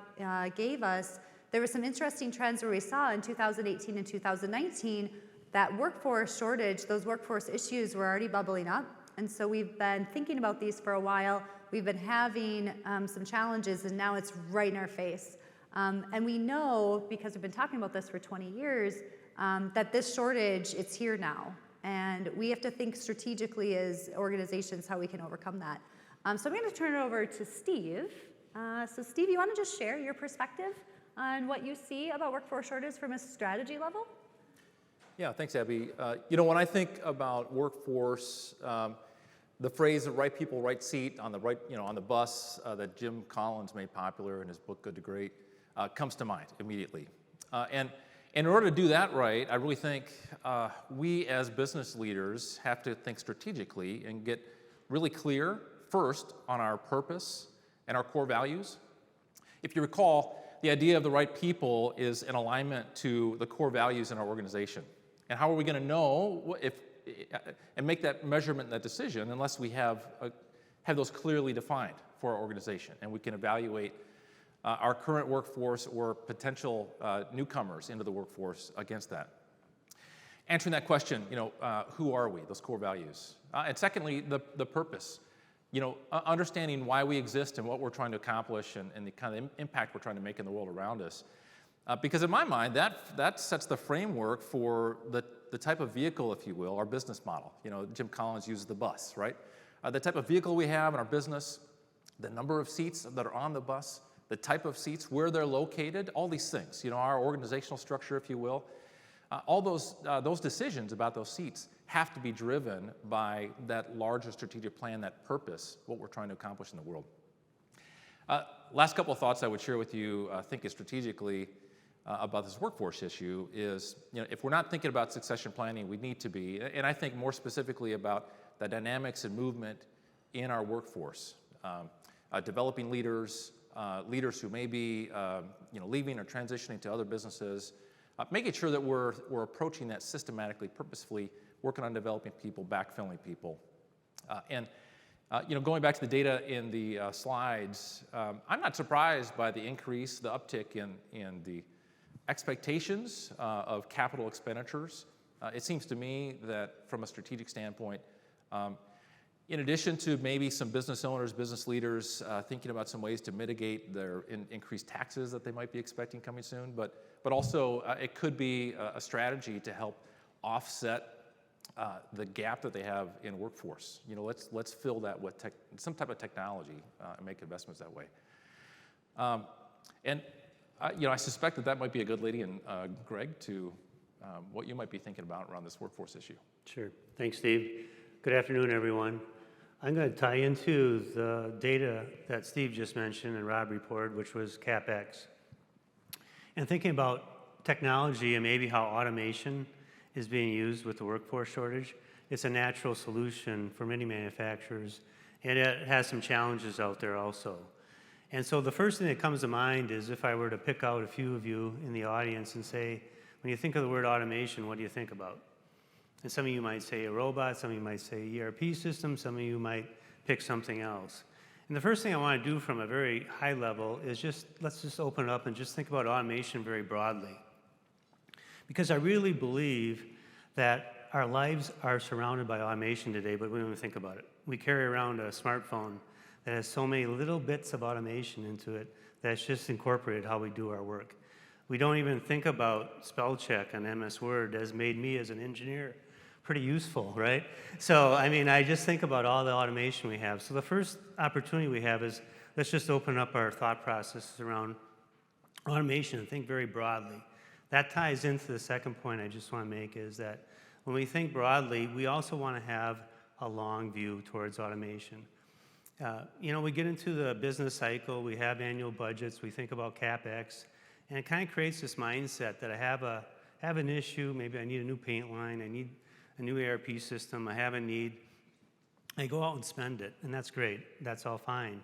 Speaker 3: gave us, there were some interesting trends where we saw in 2018 and 2019 that workforce shortage, those workforce issues were already bubbling up. And so we've been thinking about these for a while. We've been having some challenges, and now it's right in our face. And we know, because we've been talking about this for 20 years, that this shortage, it's here now. And we have to think strategically as organizations how we can overcome that. So I'm going to turn it over to Steve. So Steve, you want to just share your perspective on what you see about workforce shortage from a strategy level?
Speaker 4: Yeah, thanks, Abby. When I think about workforce, the phrase "the right people, right seat" on the right, on the bus that Jim Collins made popular in his book Good to Great comes to mind immediately. And in order to do that right, I really think we as business leaders have to think strategically and get really clear first on our purpose and our core values. If you recall, the idea of the right people is in alignment to the core values in our organization. And how are we going to know and make that measurement and that decision unless we have those clearly defined for our organization, and we can evaluate our current workforce or potential newcomers into the workforce against that. Answering that question, who are we, those core values? And secondly, the purpose. Understanding why we exist and what we're trying to accomplish and the kind of impact we're trying to make in the world around us. Because in my mind, that sets the framework for the type of vehicle, if you will, our business model. Jim Collins uses the bus, right? The type of vehicle we have in our business, the number of seats that are on the bus, the type of seats, where they're located, all these things, our organizational structure, if you will. All those decisions about those seats have to be driven by that larger strategic plan, that purpose, what we're trying to accomplish in the world. Last couple of thoughts I would share with you, thinking strategically about this workforce issue is, if we're not thinking about succession planning, we need to be, and I think more specifically about the dynamics and movement in our workforce, developing leaders, leaders who may be leaving or transitioning to other businesses, making sure that we're approaching that systematically, purposefully, working on developing people, backfilling people. Going back to the data in the slides, I'm not surprised by the increase, the uptick in the expectations of capital expenditures. It seems to me that from a strategic standpoint, in addition to maybe some business owners, business leaders thinking about some ways to mitigate their increased taxes that they might be expecting coming soon, but also it could be a strategy to help offset the gap that they have in workforce. Let's fill that with some type of technology and make investments that way. I suspect that might be a good lead in, Greg, to what you might be thinking about around this workforce issue.
Speaker 5: Sure. Thanks, Steve. Good afternoon, everyone. I'm going to tie into the data that Steve just mentioned and Rob reported, which was CapEx. And thinking about technology and maybe how automation is being used with the workforce shortage, it's a natural solution for many manufacturers, and it has some challenges out there also. And so the first thing that comes to mind is if I were to pick out a few of you in the audience and say, when you think of the word automation, what do you think about? And some of you might say a robot, some of you might say ERP system, some of you might pick something else. And the first thing I want to do from a very high level is let's just open it up and just think about automation very broadly. Because I really believe that our lives are surrounded by automation today, but we don't even think about it. We carry around a smartphone that has so many little bits of automation into it that's just incorporated how we do our work. We don't even think about spell check on MS Word has made me as an engineer pretty useful, right? So, I just think about all the automation we have. So the first opportunity we have is let's just open up our thought processes around automation and think very broadly. That ties into the second point I just want to make is that when we think broadly, we also want to have a long view towards automation. We get into the business cycle, we have annual budgets, we think about CapEx, and it kind of creates this mindset that I have an issue, maybe I need a new paint line, I need a new ERP system, I have a need, I go out and spend it, and that's great, that's all fine.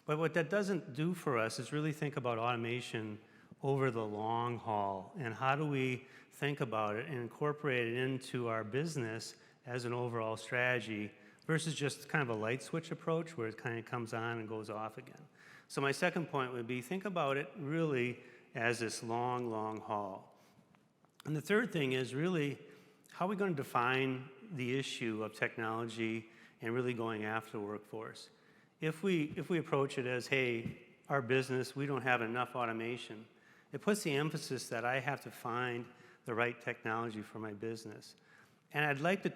Speaker 5: But what that doesn't do for us is really think about automation over the long haul, and how do we think about it and incorporate it into our business as an overall strategy versus just kind of a light switch approach where it kind of comes on and goes off again. So my second point would be think about it really as this long, long haul. And the third thing is really how are we going to define the issue of technology and really going after the workforce? If we approach it as, hey, our business, we don't have enough automation, it puts the emphasis that I have to find the right technology for my business. And I'd like to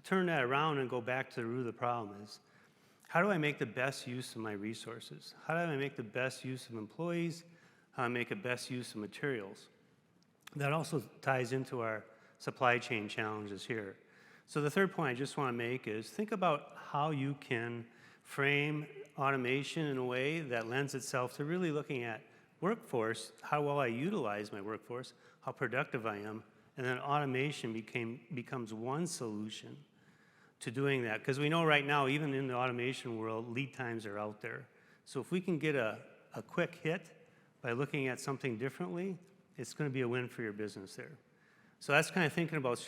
Speaker 5: turn that around and go back to the root of the problem is, how do I make the best use of my resources? How do I make the best use of employees? How do I make the best use of materials? That also ties into our supply chain challenges here. So the third point I just want to make is think about how you can frame automation in a way that lends itself to really looking at workforce, how well I utilize my workforce, how productive I am, and then automation becomes one solution to doing that. Because we know right now, even in the automation world, lead times are out there. So if we can get a quick hit by looking at something differently, it's going to be a win for your business there. So that's kind of thinking about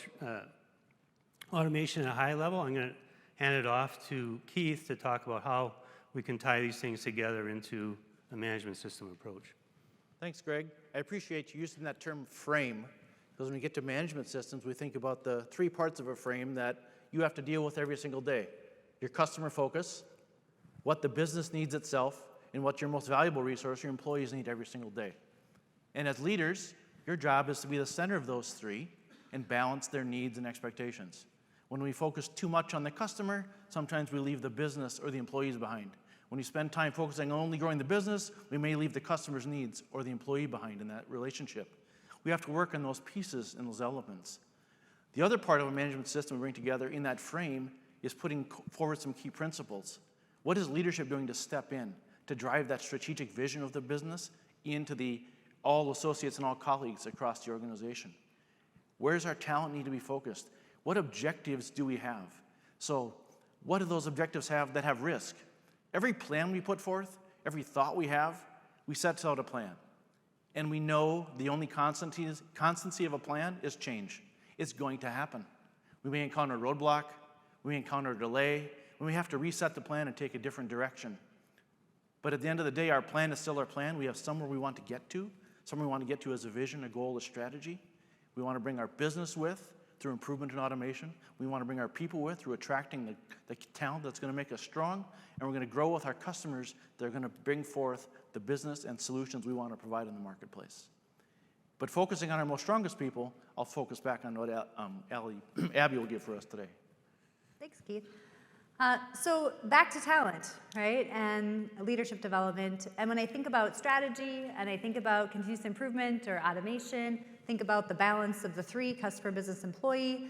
Speaker 5: automation at a high level. I'm going to hand it off to Keith to talk about how we can tie these things together into a management system approach.
Speaker 6: Thanks, Greg. I appreciate you using that term frame, because when we get to management systems, we think about the 3 parts of a frame that you have to deal with every single day. Your customer focus, what the business needs itself, and what your most valuable resource, your employees, need every single day. And as leaders, your job is to be the center of those 3 and balance their needs and expectations. When we focus too much on the customer, sometimes we leave the business or the employees behind. When we spend time focusing on only growing the business, we may leave the customer's needs or the employee behind in that relationship. We have to work on those pieces and those elements. The other part of a management system we bring together in that frame is putting forward some key principles. What is leadership doing to step in, to drive that strategic vision of the business into all associates and all colleagues across the organization? Where does our talent need to be focused? What objectives do we have? So what do those objectives have that have risk? Every plan we put forth, every thought we set out a plan. And we know the only constancy of a plan is change. It's going to happen. We may encounter a roadblock, we may encounter a delay, we may have to reset the plan and take a different direction. But at the end of the day, our plan is still our plan. We have somewhere we want to get to, somewhere we want to get to as a vision, a goal, a strategy. We want to bring our business with through improvement and automation. We want to bring our people with through attracting the talent that's going to make us strong. And we're going to grow with our customers that are going to bring forth the business and solutions we want to provide in the marketplace. But focusing on our most strongest people, I'll focus back on what Abby will give for us today.
Speaker 3: Thanks, Keith. So back to talent, right, and leadership development. And when I think about strategy and I think about continuous improvement or automation, think about the balance of the 3, customer, business, employee.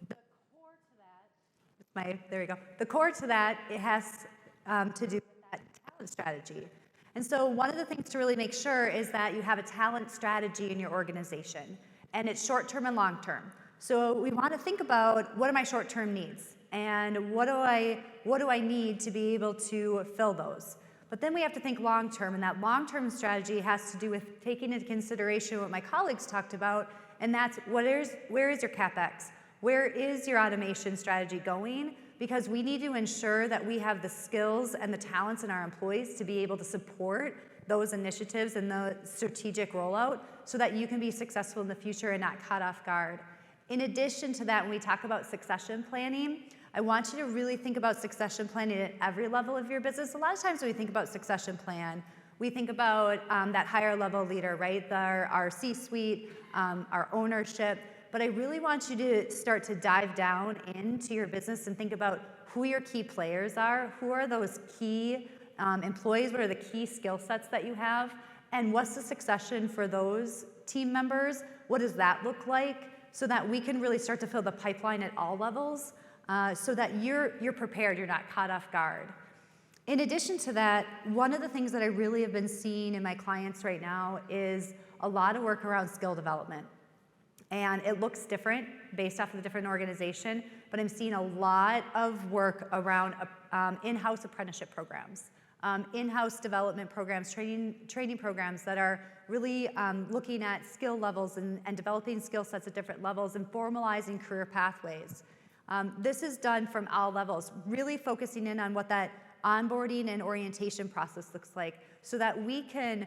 Speaker 3: The core to that, there we go. The core to that, it has to do with that talent strategy. And so one of the things to really make sure is that you have a talent strategy in your organization, and it's short-term and long-term. So we want to think about, what are my short-term needs? And what do I need to be able to fill those? But then we have to think long-term, and that long-term strategy has to do with taking into consideration what my colleagues talked about, and that's where is your CapEx? Where is your automation strategy going? Because we need to ensure that we have the skills and the talents in our employees to be able to support those initiatives and the strategic rollout so that you can be successful in the future and not caught off guard. In addition to that, when we talk about succession planning, I want you to really think about succession planning at every level of your business. A lot of times when we think about succession plan, we think about that higher level leader, right? Our C-suite, our ownership. But I really want you to start to dive down into your business and think about who your key players are, who are those key employees, what are the key skill sets that you have, and what's the succession for those team members? What does that look like? So that we can really start to fill the pipeline at all levels, so that you're prepared, you're not caught off guard. In addition to that, one of the things that I really have been seeing in my clients right now is a lot of work around skill development. And it looks different based off of the different organization, but I'm seeing a lot of work around in-house apprenticeship programs, in-house development programs, training programs that are really looking at skill levels and developing skill sets at different levels and formalizing career pathways. This is done from all levels, really focusing in on what that onboarding and orientation process looks like so that we can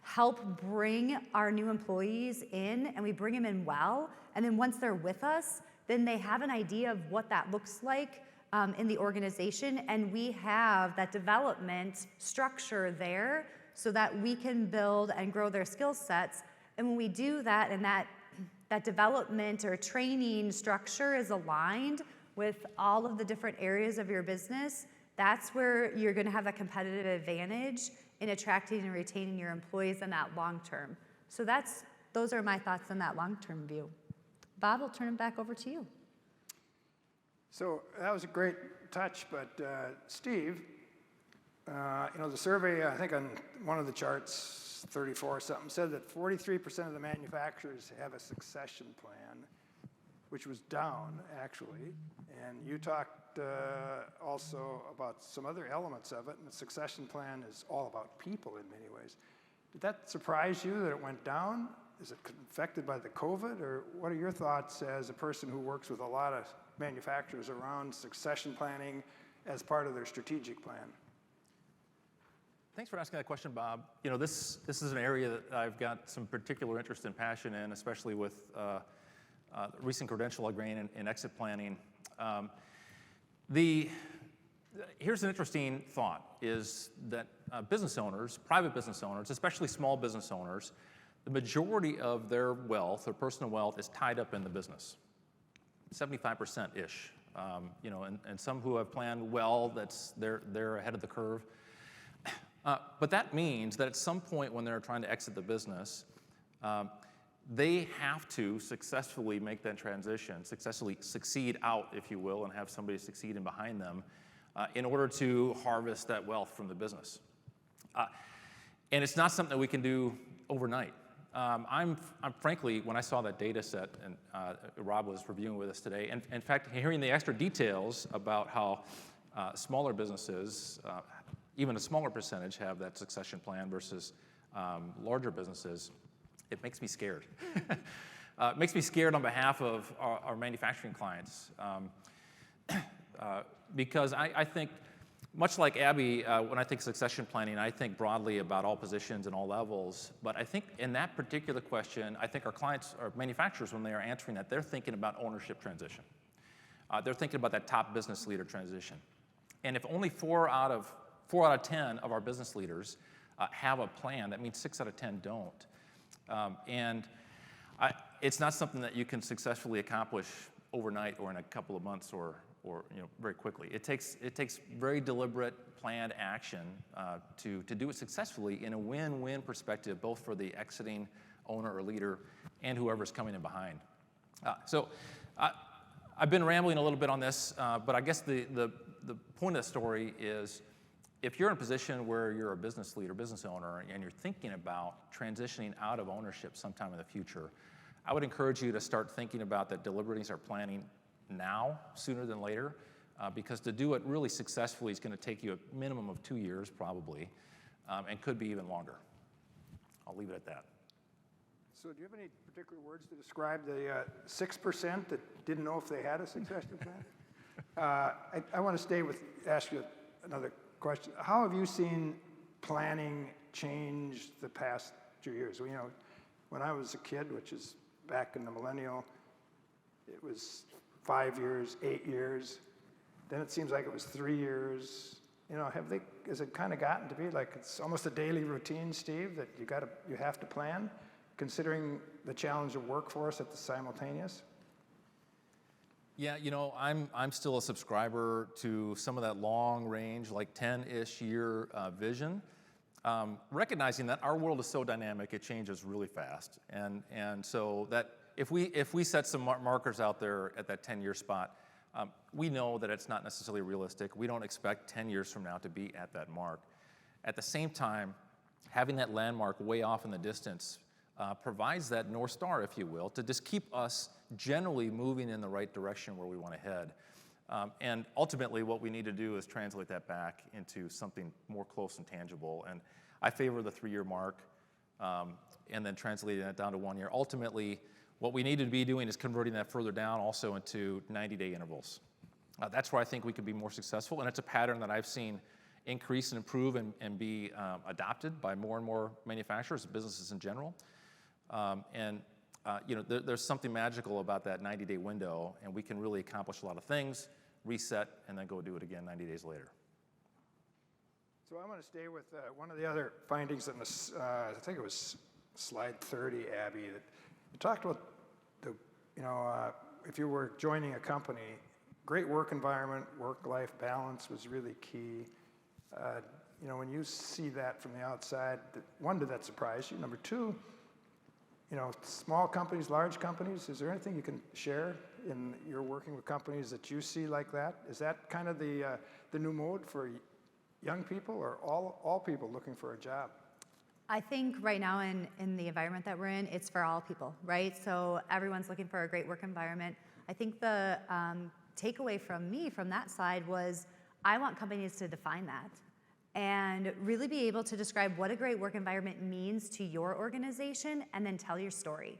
Speaker 3: help bring our new employees in, and we bring them in well, and then once they're with us, then they have an idea of what that looks like in the organization, and we have that development structure there so that we can build and grow their skill sets. And when we do that, and that development or training structure is aligned with all of the different areas of your business, that's where you're going to have a competitive advantage in attracting and retaining your employees in that long term. So those are my thoughts on that long-term view. Bob, I'll turn it back over to you.
Speaker 1: So that was a great touch, but Steve, The survey, I think on one of the charts, 34 or something, said that 43% of the manufacturers have a succession plan, which was down, actually. And you talked also about some other elements of it, and the succession plan is all about people in many ways. Did that surprise you that it went down? Is it affected by the COVID, or what are your thoughts as a person who works with a lot of manufacturers around succession planning as part of their strategic plan?
Speaker 4: Thanks for asking that question, Bob. This is an area that I've got some particular interest and passion in, especially with recent credential I gained in exit planning. Here's an interesting thought, is that business owners, private business owners, especially small business owners, the majority of their wealth, their personal wealth, is tied up in the business, 75%-ish. And some who have planned well, they're ahead of the curve. But that means that at some point when they're trying to exit the business, they have to successfully make that transition, successfully succeed out, if you will, and have somebody succeed in behind them in order to harvest that wealth from the business. And it's not something that we can do overnight. I'm frankly, when I saw that data set, and Rob was reviewing with us today, and in fact, hearing the extra details about how smaller businesses, even a smaller percentage, have that succession plan versus larger businesses, it makes me scared. It makes me scared on behalf of our manufacturing clients. Because I think, much like Abby, when I think succession planning, I think broadly about all positions and all levels. But I think in that particular question, I think our clients, our manufacturers, when they are answering that, they're thinking about ownership transition. They're thinking about that top business leader transition. And if only 4 out of 10 of our business leaders have a plan, that means 6 out of 10 don't. It's not something that you can successfully accomplish overnight or in a couple of months or very quickly. It takes very deliberate, planned action to do it successfully in a win-win perspective, both for the exiting owner or leader and whoever's coming in behind. So I've been rambling a little bit on this, but I guess the point of the story is, if you're in a position where you're a business leader, business owner, and you're thinking about transitioning out of ownership sometime in the future, I would encourage you to start thinking about that deliberately, start planning now, sooner than later, because to do it really successfully is going to take you a minimum of 2 years, probably, and could be even longer. I'll leave it at that.
Speaker 1: So do you have any particular words to describe the 6% that didn't know if they had a succession plan? I want to ask you another question. How have you seen planning change the past 2 years? When I was a kid, which is back in the millennial, it was 5 years, 8 years. Then it seems like it was 3 years. Has it kind of gotten to be like it's almost a daily routine, Steve, that you have to plan, considering the challenge of workforce at the simultaneous?
Speaker 4: Yeah, I'm still a subscriber to some of that long range, like 10-ish year vision, recognizing that our world is so dynamic, it changes really fast. And so that if we set some markers out there at that 10-year spot, we know that it's not necessarily realistic. We don't expect 10 years from now to be at that mark. At the same time, having that landmark way off in the distance provides that North Star, if you will, to just keep us generally moving in the right direction where we want to head. And ultimately, what we need to do is translate that back into something more close and tangible. And I favor the 3-year mark, and then translating that down to 1 year. Ultimately, what we need to be doing is converting that further down also into 90-day intervals. That's where I think we could be more successful, and it's a pattern that I've seen increase and improve and be adopted by more and more manufacturers, businesses in general. There's something magical about that 90-day window, and we can really accomplish a lot of things, reset, and then go do it again 90 days later.
Speaker 1: So I'm going to stay with one of the other findings in this, I think it was slide 30, Abby, that you talked about if you were joining a company, great work environment, work-life balance was really key. When you see that from the outside, one, did that surprise you? Number two, small companies, large companies, is there anything you can share in your working with companies that you see like that? Is that kind of the new mode for young people or all people looking for a job?
Speaker 3: I think right now in the environment that we're in, it's for all people, right? So everyone's looking for a great work environment. I think the takeaway from me from that side was I want companies to define that and really be able to describe what a great work environment means to your organization and then tell your story.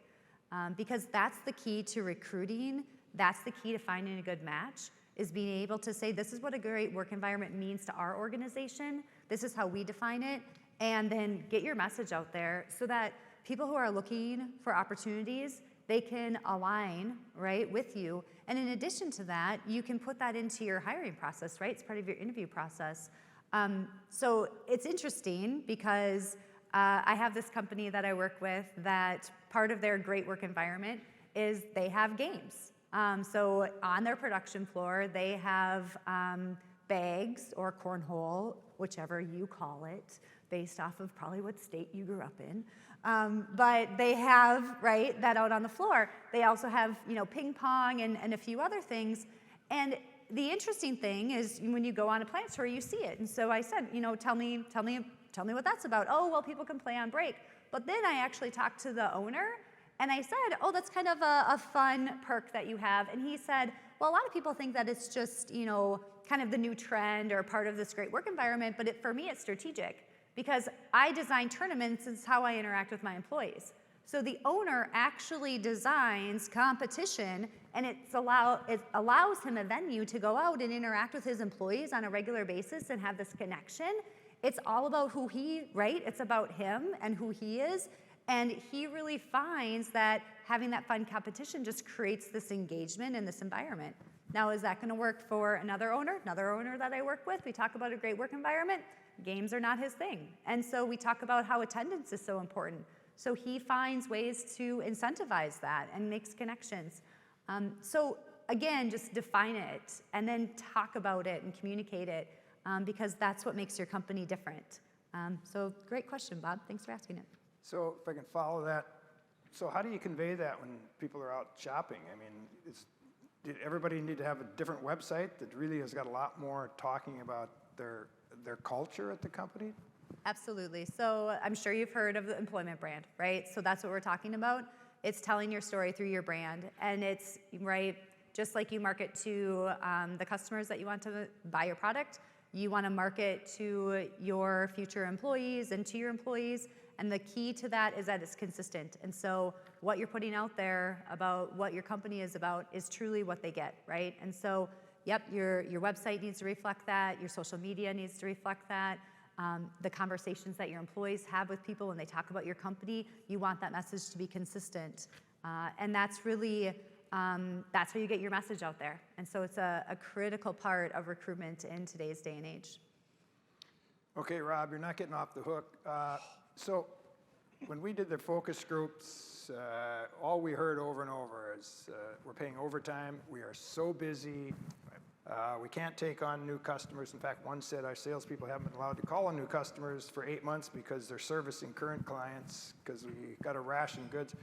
Speaker 3: Because that's the key to recruiting, that's the key to finding a good match, is being able to say, this is what a great work environment means to our organization, this is how we define it, and then get your message out there so that people who are looking for opportunities, they can align, right, with you. And in addition to that, you can put that into your hiring process, right? It's part of your interview process. So it's interesting because I have this company that I work with that part of their great work environment is they have games. So on their production floor, they have bags or cornhole, whichever you call it, based off of probably what state you grew up in. But they have, right, that out on the floor. They also have, ping pong and a few other things. And the interesting thing is when you go on a plant tour, you see it. And so I said, tell me what that's about. Oh, well, people can play on break. But then I actually talked to the owner and I said, oh, that's kind of a fun perk that you have. And he said, well, a lot of people think that it's just, kind of the new trend or part of this great work environment, but for me, it's strategic because I design tournaments, it's how I interact with my employees. So the owner actually designs competition and it allows him a venue to go out and interact with his employees on a regular basis and have this connection. It's all about who right? It's about him and who he is. And he really finds that having that fun competition just creates this engagement in this environment. Now, is that going to work for another owner? Another owner that I work with, we talk about a great work environment. Games are not his thing. And so we talk about how attendance is so important. So he finds ways to incentivize that and makes connections. So again, just define it and then talk about it and communicate it because that's what makes your company different. So great question, Bob. Thanks for asking it.
Speaker 1: So if I can follow that, so how do you convey that when people are out shopping? I mean, did everybody need to have a different website that really has got a lot more talking about their culture at the company?
Speaker 3: Absolutely. So I'm sure you've heard of the employment brand, right? So that's what we're talking about. It's telling your story through your brand. And it's, right, just like you market to the customers that you want to buy your product, you want to market to your future employees and to your employees. And the key to that is that it's consistent. And so what you're putting out there about what your company is about is truly what they get, right? And so, yep, your website needs to reflect that. Your social media needs to reflect that. The conversations that your employees have with people when they talk about your company, you want that message to be consistent. And that's really, that's how you get your message out there. And so it's a critical part of recruitment in today's day and age.
Speaker 1: Okay, Rob, you're not getting off the hook. So when we did the focus groups, all we heard over and over is we're paying overtime, we are so busy, we can't take on new customers. In fact, one said our salespeople haven't been allowed to call on new customers for 8 months because they're servicing current clients because we got to ration goods.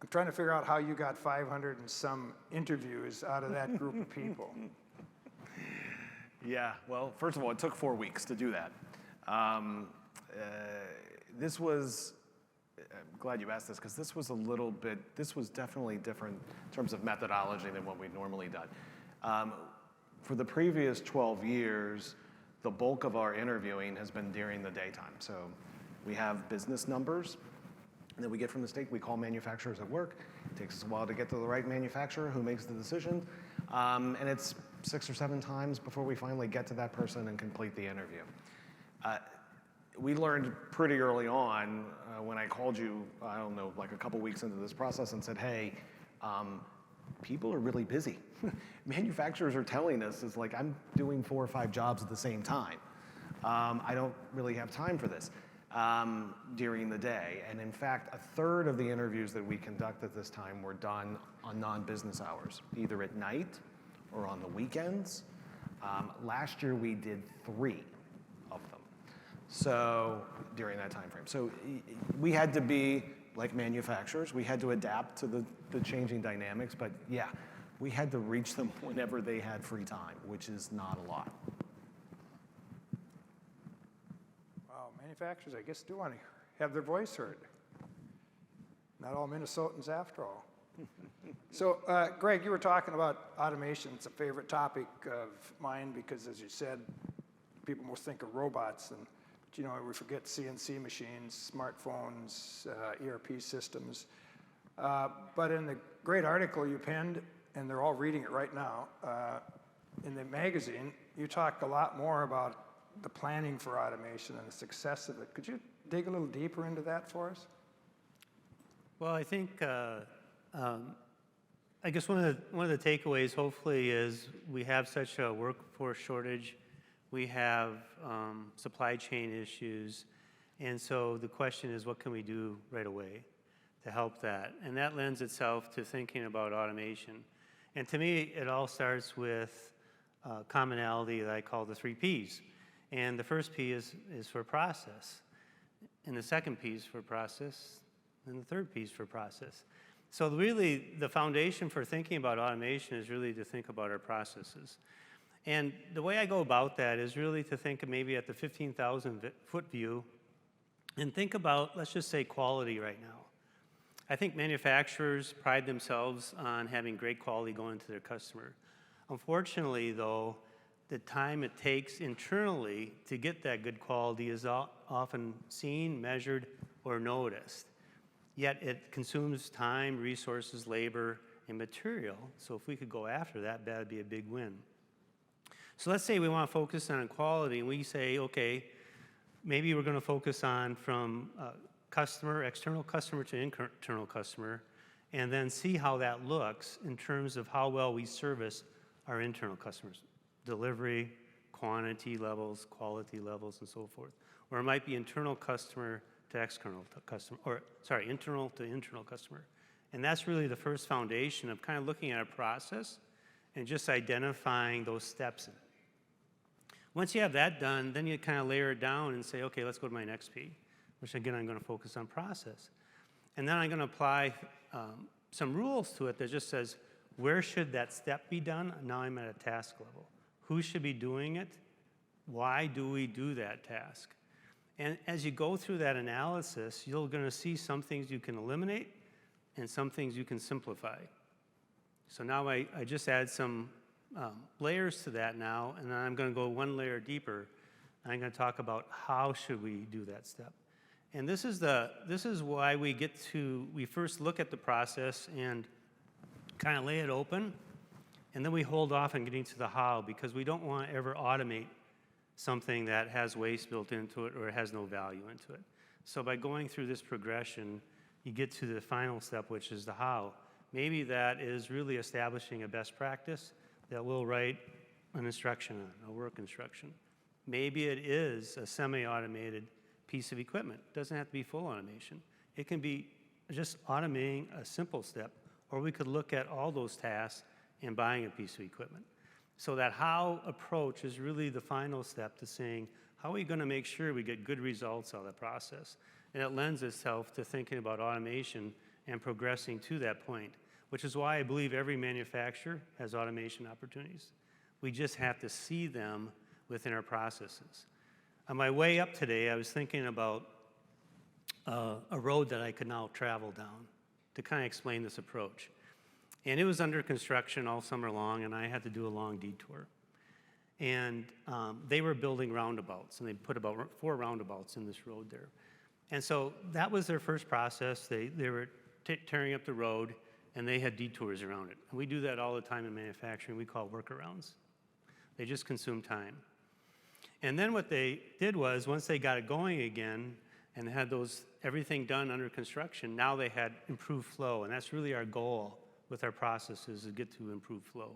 Speaker 1: I'm trying to figure out how you got 500 and some interviews out of that group of people.
Speaker 2: Yeah, well, first of all, it took 4 weeks to do that. This was, I'm glad you asked this, because this was definitely different in terms of methodology than what we've normally done. For the previous 12 years, the bulk of our interviewing has been during the daytime. So we have business numbers that we get from the state. We call manufacturers at work. It takes us a while to get to the right manufacturer who makes the decision. And it's 6 or 7 times before we finally get to that person and complete the interview. We learned pretty early on when I called you, I don't know, like a couple weeks into this process and said, hey, people are really busy. Manufacturers are telling us, it's like, I'm doing 4 or 5 jobs at the same time. I don't really have time for this during the day. And in fact, 1/3 of the interviews that we conduct at this time were done on non-business hours, either at night or on the weekends. Last year we did 3 of them. So during that time frame. So we had to be like manufacturers. We had to adapt to the changing dynamics. But yeah, we had to reach them whenever they had free time, which is not a lot.
Speaker 1: manufacturers, I guess, do want to have their voice heard. Not all Minnesotans after all. So, Greg, you were talking about automation. It's a favorite topic of mine because, as you said, people most think of robots, and you know, we forget CNC machines, smartphones, ERP systems. But in the great article you penned, and they're all reading it right now, in the magazine, you talk a lot more about the planning for automation and the success of it. Could you dig a little deeper into that for us?
Speaker 5: Well, I think, I guess one of the takeaways, hopefully, is we have such a workforce shortage. We have supply chain issues. And so the question is, what can we do right away to help that? And that lends itself to thinking about automation. And to me, it all starts with commonality that I call the 3 Ps. And the first P is for process. And the second P is for process. And the third P is for process. So really, the foundation for thinking about automation is really to think about our processes. And the way I go about that is really to think of maybe at the 15,000-foot view and think about, let's just say, quality right now. I think manufacturers pride themselves on having great quality going to their customer. Unfortunately, though, the time it takes internally to get that good quality is often seen, measured, or noticed. Yet it consumes time, resources, labor, and material. So if we could go after that, that'd be a big win. So let's say we want to focus on quality, and we say, okay, maybe we're going to focus on from external customer to internal customer, and then see how that looks in terms of how well we service our internal customers. Delivery, quantity levels, quality levels, and so forth. Or it might be internal customer to external customer, or sorry, internal to internal customer. And that's really the first foundation of kind of looking at a process and just identifying those steps. Once you have that done, then you kind of layer it down and say, okay, let's go to my next P, which again, I'm going to focus on process. And then I'm going to apply some rules to it that just says, where should that step be done? Now I'm at a task level. Who should be doing it? Why do we do that task? And as you go through that analysis, you're going to see some things you can eliminate and some things you can simplify. So now I just add some layers to that now, and then I'm going to go one layer deeper. And I'm going to talk about how should we do that step. And this is why we first look at the process and kind of lay it open, and then we hold off on getting to the how, because we don't want to ever automate something that has waste built into it or has no value into it. So by going through this progression, you get to the final step, which is the how. Maybe that is really establishing a best practice that we'll write an instruction on, a work instruction. Maybe it is a semi-automated piece of equipment. It doesn't have to be full automation. It can be just automating a simple step, or we could look at all those tasks and buying a piece of equipment. So that how approach is really the final step to saying, how are we going to make sure we get good results out of the process? And it lends itself to thinking about automation and progressing to that point, which is why I believe every manufacturer has automation opportunities. We just have to see them within our processes. On my way up today, I was thinking about a road that I could now travel down to kind of explain this approach. And it was under construction all summer long, and I had to do a long detour. And they were building roundabouts, and they put about 4 roundabouts in this road there. And so that was their first process. They were tearing up the road, and they had detours around it. And we do that all the time in manufacturing. We call workarounds. They just consume time. And then what they did was, once they got it going again and had everything done under construction, now they had improved flow. And that's really our goal with our processes, is get to improve flow.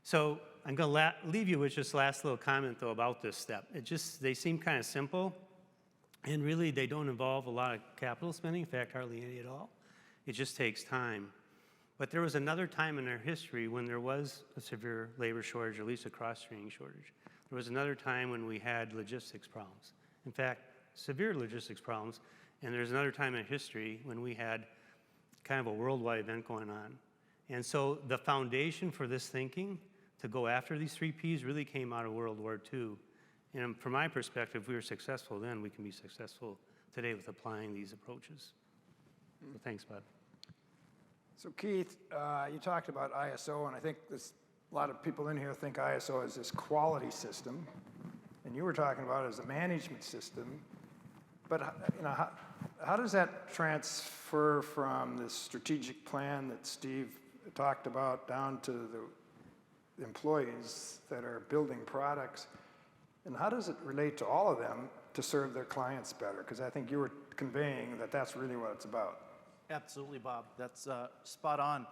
Speaker 5: So I'm going to leave you with just last little comment, though, about this step. They seem kind of simple, and really they don't involve a lot of capital spending, in fact, hardly any at all. It just takes time. But there was another time in our history when there was a severe labor shortage, or at least a cross-training shortage. There was another time when we had logistics problems. In fact, severe logistics problems. And there's another time in history when we had kind of a worldwide event going on. And so the foundation for this thinking to go after these 3 Ps really came out of World War II. And from my perspective, if we were successful then, we can be successful today with applying these approaches. So thanks, Bob.
Speaker 1: So Keith, you talked about ISO, and I think a lot of people in here think ISO is this quality system, and you were talking about it as a management system. But how does that transfer from the strategic plan that Steve talked about down to the employees that are building products? And how does it relate to all of them to serve their clients better? Because I think you were conveying that that's really what it's about.
Speaker 6: Absolutely, Bob. That's spot on.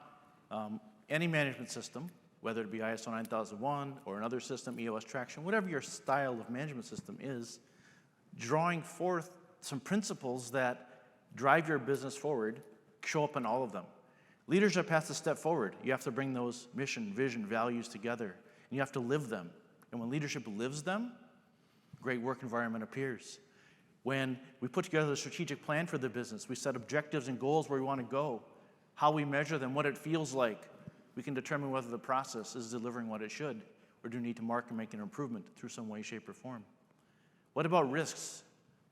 Speaker 6: Any management system, whether it be ISO 9001 or another system, EOS Traction, whatever your style of management system is, drawing forth some principles that drive your business forward show up in all of them. Leadership has to step forward. You have to bring those mission, vision, values together, and you have to live them. And when leadership lives them, great work environment appears. When we put together a strategic plan for the business, we set objectives and goals where we want to go, how we measure them, what it feels like, we can determine whether the process is delivering what it should, or do we need to mark and make an improvement through some way, shape, or form. What about risks?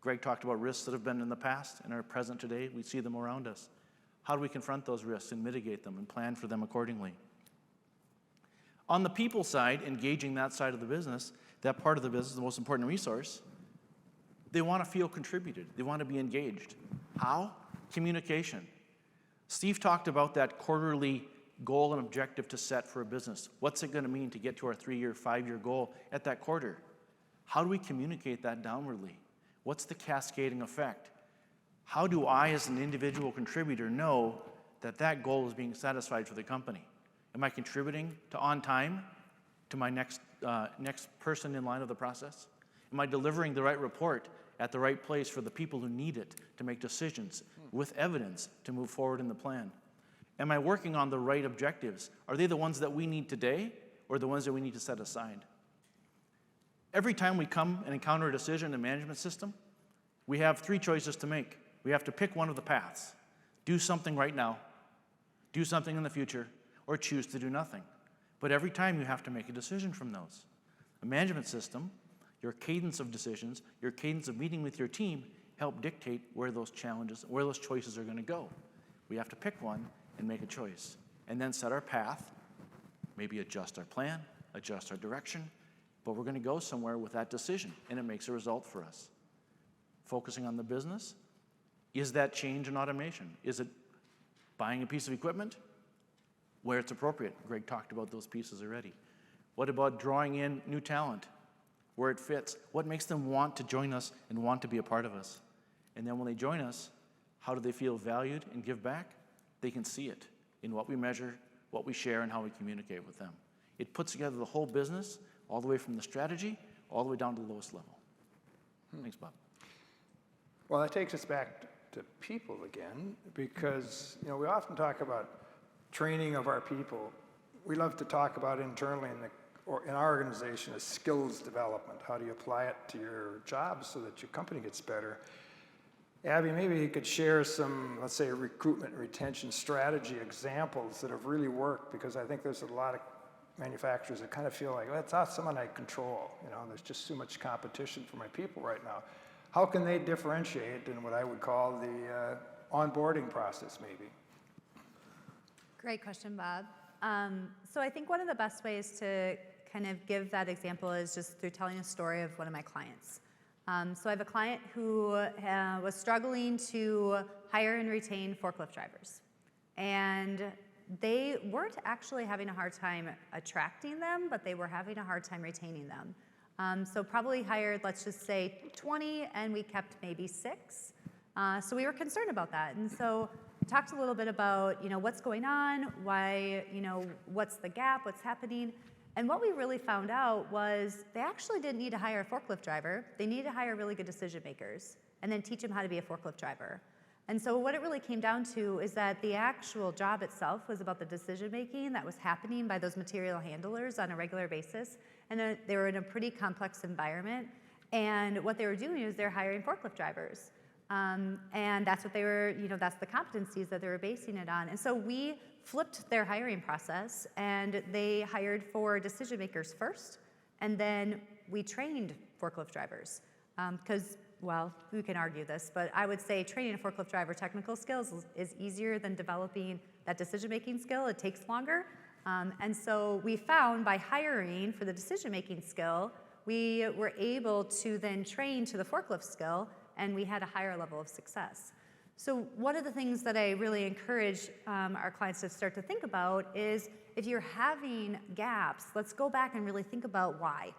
Speaker 6: Greg talked about risks that have been in the past and are present today. We see them around us. How do we confront those risks and mitigate them and plan for them accordingly? On the people side, engaging that side of the business, that part of the business, the most important resource, they want to feel contributed. They want to be engaged. How? Communication. Steve talked about that quarterly goal and objective to set for a business. What's it going to mean to get to our 3-year, 5-year goal at that quarter? How do we communicate that downwardly? What's the cascading effect? How do I, as an individual contributor, know that that goal is being satisfied for the company? Am I contributing to on time to my next person in line of the process? Am I delivering the right report at the right place for the people who need it to make decisions with evidence to move forward in the plan? Am I working on the right objectives? Are they the ones that we need today or the ones that we need to set aside? Every time we come and encounter a decision in a management system, we have 3 choices to make. We have to pick one of the paths. Do something right now, do something in the future, or choose to do nothing. But every time you have to make a decision from those. A management system, your cadence of decisions, your cadence of meeting with your team help dictate where those challenges, where those choices are going to go. We have to pick one and make a choice, and then set our path, maybe adjust our plan, adjust our direction, but we're going to go somewhere with that decision, and it makes a result for us. Focusing on the business, is that change in automation? Is it buying a piece of equipment where it's appropriate? Greg talked about those pieces already. What about drawing in new talent where it fits? What makes them want to join us and want to be a part of us? And then when they join us, how do they feel valued and give back? They can see it in what we measure, what we share, and how we communicate with them. It puts together the whole business, all the way from the strategy, all the way down to the lowest level. Thanks, Bob.
Speaker 1: Well, that takes us back to people again, because we often talk about training of our people. We love to talk about internally in our organization as skills development. How do you apply it to your job so that your company gets better? Abby, maybe you could share some, let's say, recruitment and retention strategy examples that have really worked, because I think there's a lot of manufacturers that kind of feel like, well, that's not someone I control. There's just too much competition for my people right now. How can they differentiate in what I would call the onboarding process, maybe?
Speaker 3: Great question, Bob. So I think one of the best ways to kind of give that example is just through telling a story of one of my clients. So I have a client who was struggling to hire and retain forklift drivers. And they weren't actually having a hard time attracting them, but they were having a hard time retaining them. So probably hired, let's just say 20, and we kept maybe 6. So we were concerned about that. And so we talked a little bit about, what's going on, why, what's the gap, what's happening. And what we really found out was they actually didn't need to hire a forklift driver. They needed to hire really good decision makers and then teach them how to be a forklift driver. And so what it really came down to is that the actual job itself was about the decision making that was happening by those material handlers on a regular basis. And they were in a pretty complex environment. And what they were doing is they're hiring forklift drivers. And that's what they were, that's the competencies that they were basing it on. And so we flipped their hiring process, and they hired for decision makers first, and then we trained forklift drivers. Because, well, we can argue this, but I would say training a forklift driver technical skills is easier than developing that decision-making skill. It takes longer. And so we found by hiring for the decision-making skill, we were able to then train to the forklift skill, and we had a higher level of success. So one of the things that I really encourage our clients to start to think about is if you're having gaps, let's go back and really think about why.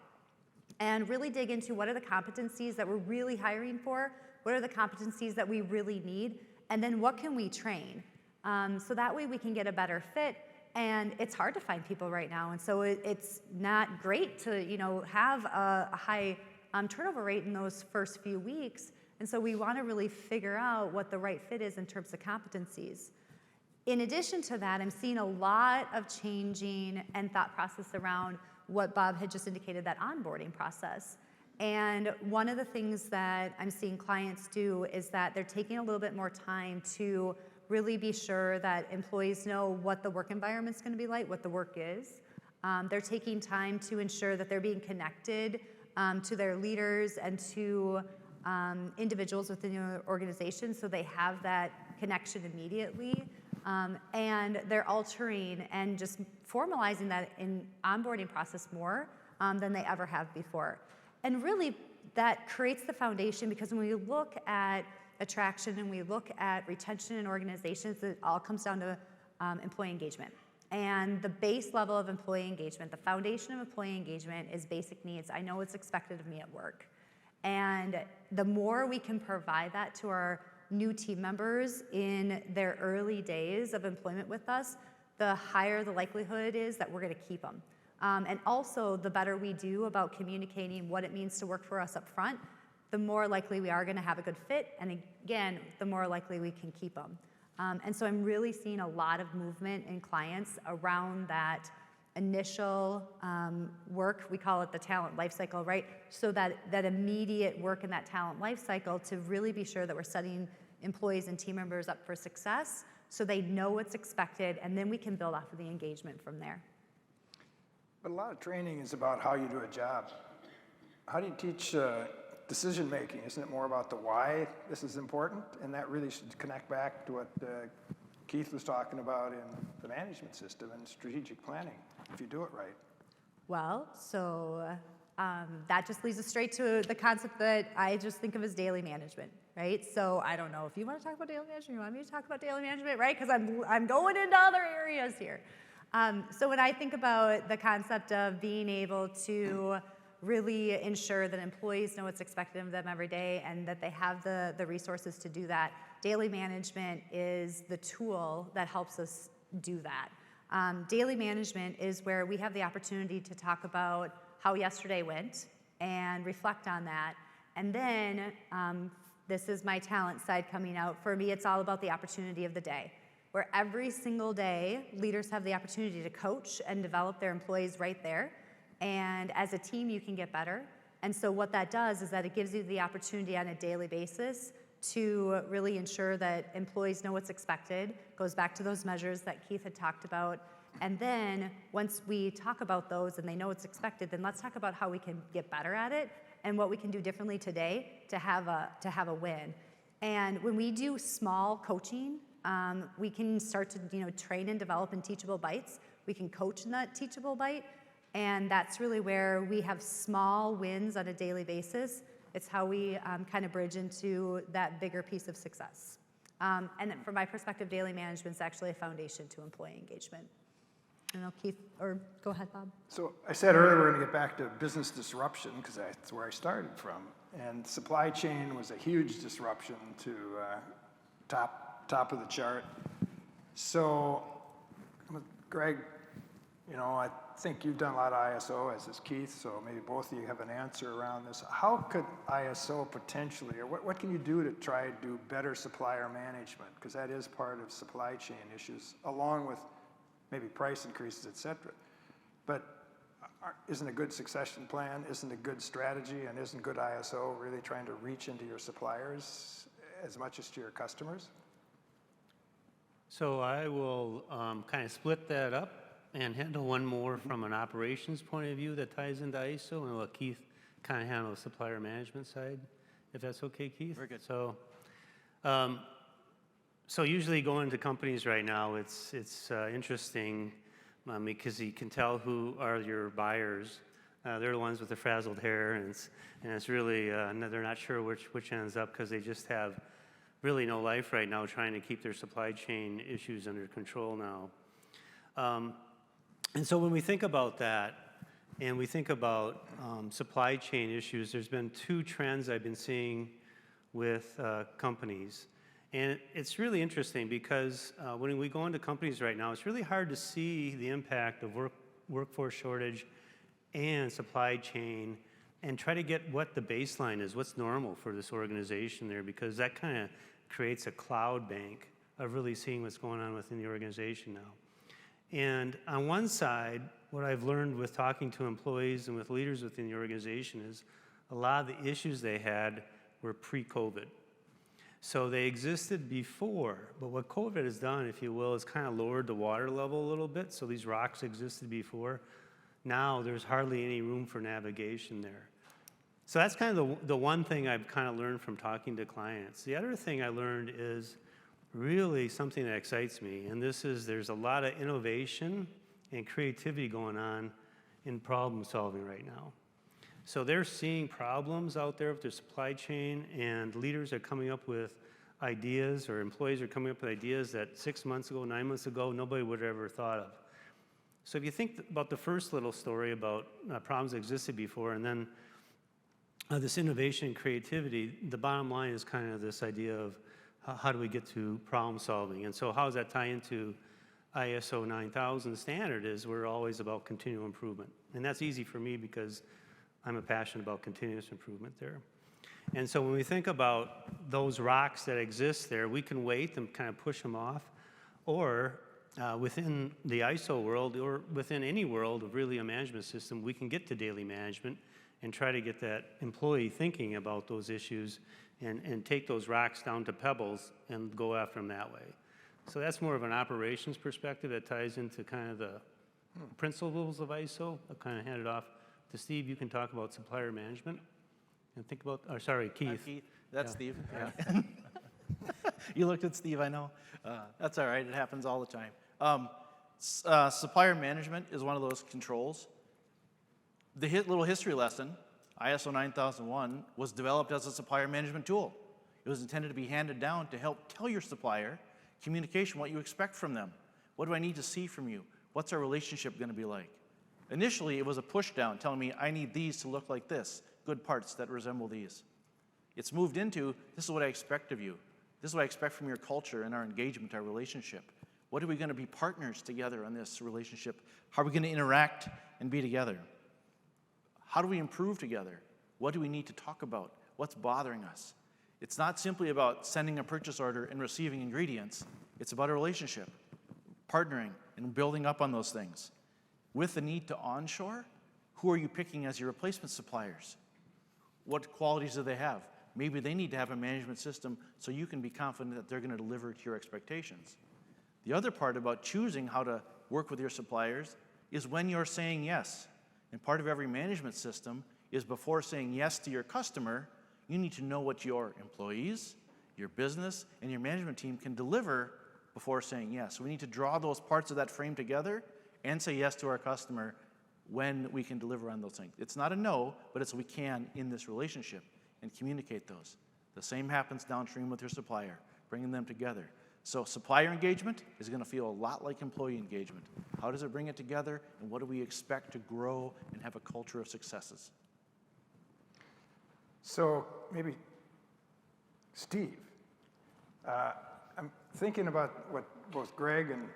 Speaker 3: And really dig into what are the competencies that we're really hiring for, what are the competencies that we really need, and then what can we train? So that way we can get a better fit. And it's hard to find people right now, and so it's not great to have a high turnover rate in those first few weeks. And so we want to really figure out what the right fit is in terms of competencies. In addition to that, I'm seeing a lot of changing and thought process around what Bob had just indicated, that onboarding process. And one of the things that I'm seeing clients do is that they're taking a little bit more time to really be sure that employees know what the work environment's going to be like, what the work is. They're taking time to ensure that they're being connected to their leaders and to individuals within the organization so they have that connection immediately. And they're altering and just formalizing that in onboarding process more than they ever have before. And really, that creates the foundation, because when we look at attraction and we look at retention in organizations, it all comes down to employee engagement. And the base level of employee engagement, the foundation of employee engagement is basic needs. I know what's expected of me at work. And the more we can provide that to our new team members in their early days of employment with us, the higher the likelihood is that we're going to keep them. And also, the better we do about communicating what it means to work for us up front, the more likely we are going to have a good fit, and again, the more likely we can keep them. And so I'm really seeing a lot of movement in clients around that initial work. We call it the talent life cycle, right? So that immediate work in that talent life cycle, to really be sure that we're setting employees and team members up for success so they know what's expected, and then we can build off of the engagement from there.
Speaker 1: But a lot of training is about how you do a job. How do you teach decision making? Isn't it more about the why this is important? And that really should connect back to what Keith was talking about in the management system and strategic planning, if you do it right.
Speaker 3: Well, so that just leads us straight to the concept that I just think of as daily management, right? So I don't know if you want to talk about daily management, you want me to talk about daily management, right? Because I'm going into other areas here. So when I think about the concept of being able to really ensure that employees know what's expected of them every day and that they have the resources to do that, daily management is the tool that helps us do that. Daily management is where we have the opportunity to talk about how yesterday went and reflect on that. And then, this is my talent side coming out. For me, it's all about the opportunity of the day, where every single day, leaders have the opportunity to coach and develop their employees right there. And as a team, you can get better. And so what that does is that it gives you the opportunity on a daily basis to really ensure that employees know what's expected. Goes back to those measures that Keith had talked about. And then once we talk about those and they know what's expected, then let's talk about how we can get better at it and what we can do differently today to have a win. And when we do small coaching, we can start to train and develop in teachable bites. We can coach in that teachable bite. And that's really where we have small wins on a daily basis. It's how we kind of bridge into that bigger piece of success. And from my perspective, daily management is actually a foundation to employee engagement. I don't know, Keith, or go ahead, Bob.
Speaker 1: So I said earlier we're going to get back to business disruption, because that's where I started from. And supply chain was a huge disruption to top of the chart. So, Greg, I think you've done a lot of ISO, as has Keith, so maybe both of you have an answer around this. How could ISO potentially, or what can you do to try to do better supplier management? Because that is part of supply chain issues, along with maybe price increases, et cetera. But isn't a good succession plan, isn't a good strategy, and isn't good ISO really trying to reach into your suppliers as much as to your customers?
Speaker 5: So I will kind of split that up and handle one more from an operations point of view that ties into ISO, and let Keith kind of handle the supplier management side, if that's okay, Keith?
Speaker 6: Very good.
Speaker 5: So usually going to companies right now, it's interesting because you can tell who are your buyers. They're the ones with the frazzled hair, and it's really they're not sure which ends up because they just have really no life right now, trying to keep their supply chain issues under control now. And so when we think about that, and we think about supply chain issues, there's been two trends I've been seeing with companies. And it's really interesting because when we go into companies right now, it's really hard to see the impact of workforce shortage and supply chain and try to get what the baseline is, what's normal for this organization there, because that kind of creates a cloud bank of really seeing what's going on within the organization now. And on one side, what I've learned with talking to employees and with leaders within the organization is a lot of the issues they had were pre-COVID. So they existed before, but what COVID has done, if you will, is kind of lowered the water level a little bit. So these rocks existed before. Now there's hardly any room for navigation there. So that's kind of the one thing I've kind of learned from talking to clients. The other thing I learned is really something that excites me, and this is there's a lot of innovation and creativity going on in problem solving right now. So they're seeing problems out there with their supply chain, and leaders are coming up with ideas, or employees are coming up with ideas that 6 months ago, 9 months ago, nobody would have ever thought of. So if you think about the first little story about problems that existed before, and then this innovation and creativity, the bottom line is kind of this idea of how do we get to problem solving? And so how does that tie into ISO 9000 standard is we're always about continual improvement. And that's easy for me because I'm passionate about continuous improvement there. And so when we think about those rocks that exist there, we can wait and kind of push them off, or within the ISO world, or within any world of really a management system, we can get to daily management and try to get that employee thinking about those issues and take those rocks down to pebbles and go after them that way. So that's more of an operations perspective that ties into kind of the principles of ISO. I'll kind of hand it off to Steve. You can talk about supplier management and think about, or sorry, Keith.
Speaker 6: Keith. That's Steve. Yeah. You looked at Steve, I know. That's all right, it happens all the time. Supplier management is one of those controls. The little history lesson, ISO 9001, was developed as a supplier management tool. It was intended to be handed down to help tell your supplier communication, what you expect from them. What do I need to see from you? What's our relationship going to be like? Initially, it was a push down telling me I need these to look like this, good parts that resemble these. It's moved into, this is what I expect of you. This is what I expect from your culture and our engagement, our relationship. What are we going to be partners together on this relationship? How are we going to interact and be together? How do we improve together? What do we need to talk about? What's bothering us? It's not simply about sending a purchase order and receiving ingredients. It's about a relationship, partnering and building up on those things. With the need to onshore, who are you picking as your replacement suppliers? What qualities do they have? Maybe they need to have a management system so you can be confident that they're going to deliver to your expectations. The other part about choosing how to work with your suppliers is when you're saying yes. And part of every management system is before saying yes to your customer, you need to know what your employees, your business, and your management team can deliver before saying yes. So we need to draw those parts of that frame together and say yes to our customer when we can deliver on those things. It's not a no, but it's we can in this relationship and communicate those. The same happens downstream with your supplier, bringing them together. So supplier engagement is going to feel a lot like employee engagement. How does it bring it together, and what do we expect to grow and have a culture of successes?
Speaker 1: So maybe, Steve, I'm thinking about what both Greg and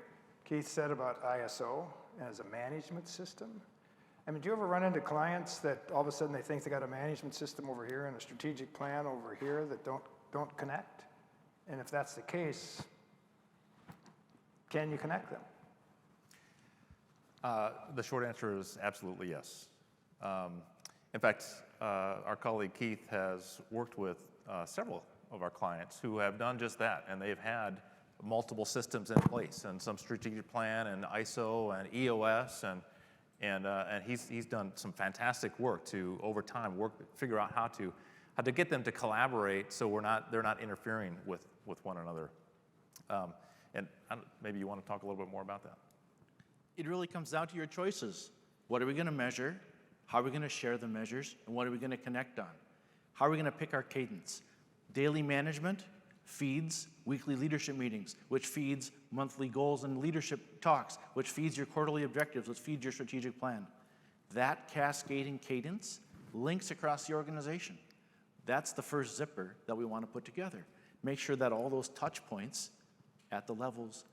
Speaker 1: Keith said about ISO as a management system. I mean, do you ever run into clients that all of a sudden they think they got a management system over here and a strategic plan over here that don't connect? And if that's the case, can you connect them?
Speaker 4: The short answer is absolutely yes. In fact, our colleague Keith has worked with several of our clients who have done just that, and they've had multiple systems in place and some strategic plan and ISO and EOS, and And he's done some fantastic work to, over time, figure out how to get them to collaborate so they're not interfering with one another. And maybe you want to talk a little bit more about that.
Speaker 6: It really comes down to your choices. What are we going to measure? How are we going to share the measures? And what are we going to connect on? How are we going to pick our cadence? Daily management feeds weekly leadership meetings, which feeds monthly goals and leadership talks, which feeds your quarterly objectives, which feeds your strategic plan. That cascading cadence links across the organization. That's the first zipper that we want to put together. Make sure that all those touch points at the levels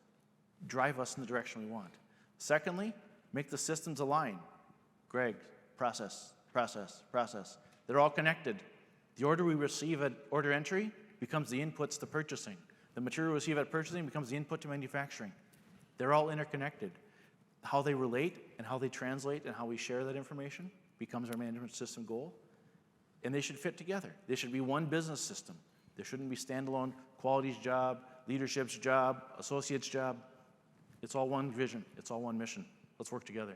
Speaker 6: drive us in the direction we want. Secondly, make the systems align. Greg, process, process, process. They're all connected. The order we receive at order entry becomes the inputs to purchasing. The material we receive at purchasing becomes the input to manufacturing. They're all interconnected. How they relate and how they translate and how we share that information becomes our management system goal. And they should fit together. They should be one business system. There shouldn't be standalone quality's job, leadership's job, associate's job. It's all one vision. It's all one mission. Let's work together.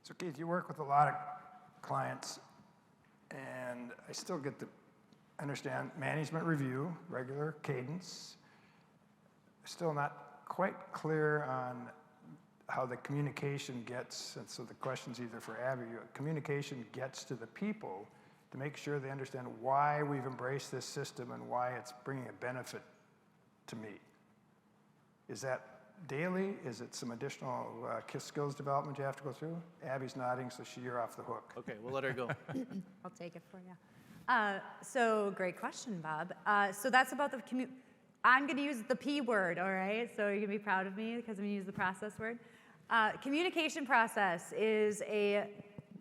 Speaker 1: So Keith, you work with a lot of clients, and I still get to understand management review, regular cadence. Still not quite clear on how the communication gets, and so the question's either for Abby, communication gets to the people to make sure they understand why we've embraced this system and why it's bringing a benefit to me. Is that daily? Is it some additional skills development you have to go through? Abby's nodding, so you're off the hook.
Speaker 6: Okay, we'll let her go.
Speaker 3: I'll take it for you. So great question, Bob. So that's about the I'm going to use the P word, all right? So you're going to be proud of me because I'm going to use the process word. Communication process is a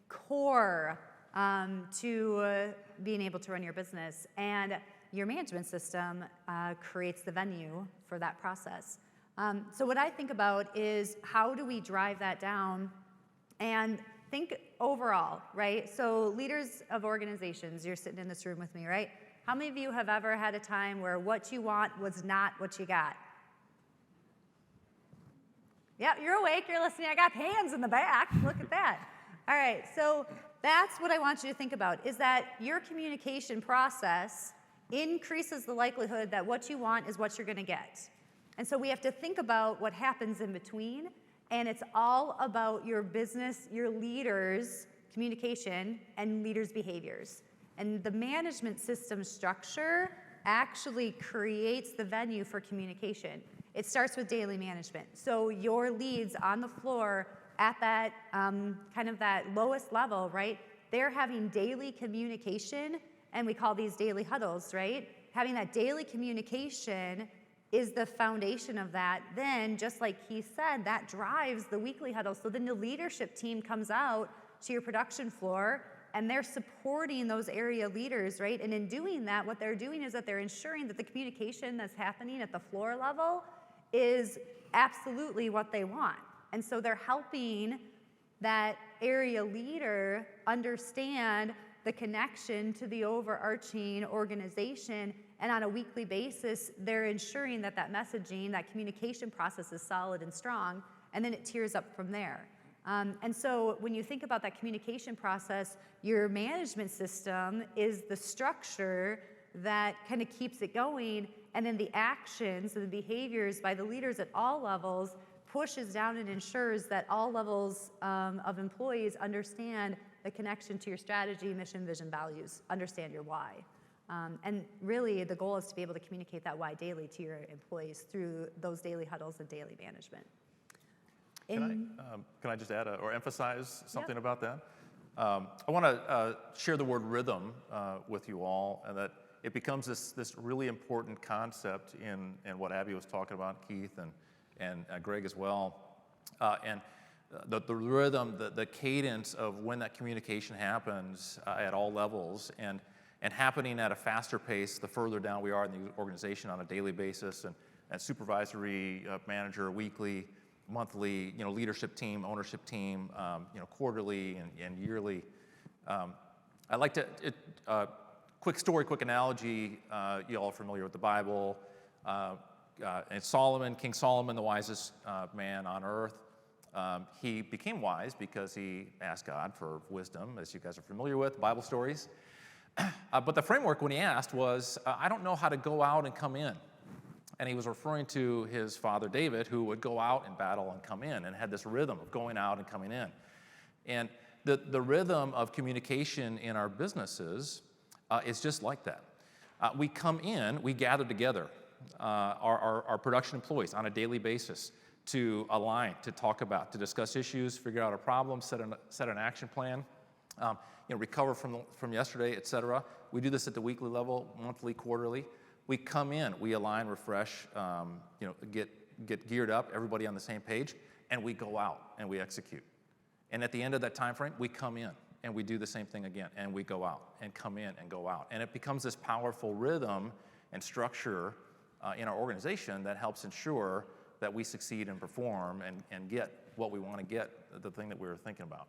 Speaker 3: core to being able to run your business, and your management system creates the venue for that process. So what I think about is how do we drive that down and think overall, right? So leaders of organizations, you're sitting in this room with me, right? How many of you have ever had a time where what you want was not what you got? Yep, you're awake, you're listening. I got hands in the back. Look at that. All right, so that's what I want you to think about, is that your communication process increases the likelihood that what you want is what you're going to get. And so we have to think about what happens in between, and it's all about your business, your leaders' communication, and leaders' behaviors. And the management system structure actually creates the venue for communication. It starts with daily management. So your leads on the floor at that kind of that lowest level, right? They're having daily communication, and we call these daily huddles, right? Having that daily communication is the foundation of that. Then, just like he said, that drives the weekly huddle. So then the leadership team comes out to your production floor, and they're supporting those area leaders, right? And in doing that, what they're doing is that they're ensuring that the communication that's happening at the floor level is absolutely what they want. And so they're helping that area leader understand the connection to the overarching organization, and on a weekly basis, they're ensuring that that messaging, that communication process is solid and strong, and then it tiers up from there. And so when you think about that communication process, your management system is the structure that kind of keeps it going, and then the actions and the behaviors by the leaders at all levels pushes down and ensures that all levels of employees understand the connection to your strategy, mission, vision, values, understand your why. And really, the goal is to be able to communicate that why daily to your employees through those daily huddles and daily management.
Speaker 4: Can I just add or emphasize something about that? I want to share the word rhythm with you all, and that it becomes this really important concept in what Abby was talking about, Keith, and Greg as well. And the rhythm, the cadence of when that communication happens at all levels, and happening at a faster pace the further down we are in the organization on a daily basis, and supervisory manager weekly, monthly, leadership team, ownership team, quarterly and yearly. I like to, quick story, quick analogy, you all are familiar with the Bible, and King Solomon, the wisest man on earth, He became wise because he asked God for wisdom, as you guys are familiar with, Bible stories. But the framework when he asked was, I don't know how to go out and come in. And he was referring to his father David, who would go out and battle and come in, and had this rhythm of going out and coming in. And the rhythm of communication in our businesses is just like that. We come in, we gather together, our production employees on a daily basis to align, to talk about, to discuss issues, figure out a problem, set an action plan, recover from yesterday, et cetera. We do this at the weekly level, monthly, quarterly. We come in, we align, refresh, get geared up, everybody on the same page, and we go out and we execute. And at the end of that time frame, we come in and we do the same thing again, and we go out and come in and go out. And it becomes this powerful rhythm and structure in our organization that helps ensure that we succeed and perform and get what we want to get, the thing that we were thinking about.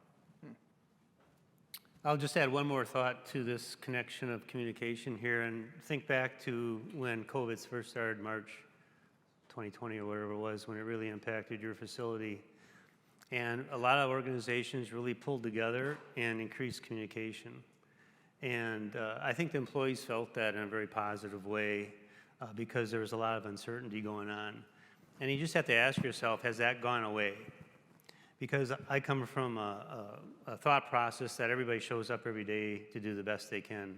Speaker 5: I'll just add one more thought to this connection of communication here, and think back to when COVID first started, March 2020 or whatever it was, when it really impacted your facility. And a lot of organizations really pulled together and increased communication. And I think the employees felt that in a very positive way because there was a lot of uncertainty going on. And you just have to ask yourself, has that gone away? Because I come from a thought process that everybody shows up every day to do the best they can.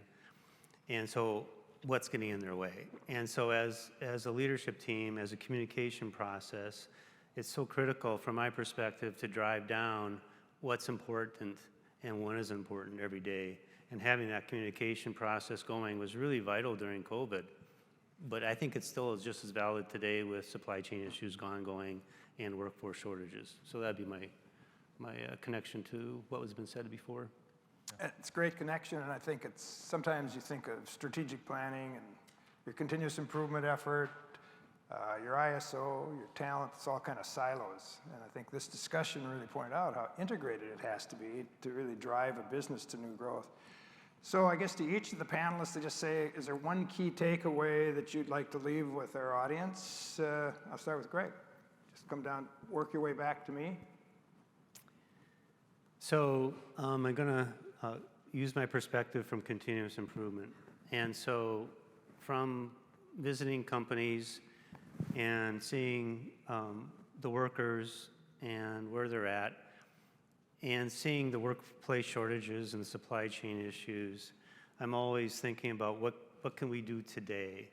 Speaker 5: And so what's getting in their way? And so as a leadership team, as a communication process, it's so critical from my perspective to drive down what's important and what is important every day. And having that communication process going was really vital during COVID. But I think it still is just as valid today with supply chain issues ongoing and workforce shortages. So that'd be my connection to what was been said before.
Speaker 1: It's a great connection, and I think it's sometimes you think of strategic planning and your continuous improvement effort, your ISO, your talent, it's all kind of silos. And I think this discussion really pointed out how integrated it has to be to really drive a business to new growth. So I guess to each of the panelists, I just say, is there one key takeaway that you'd like to leave with our audience? I'll start with Greg. Just come down, work your way back to me.
Speaker 5: So I'm going to use my perspective from continuous improvement. And so from visiting companies and seeing the workers and where they're at, and seeing the workplace shortages and the supply chain issues, I'm always thinking about what can we do today?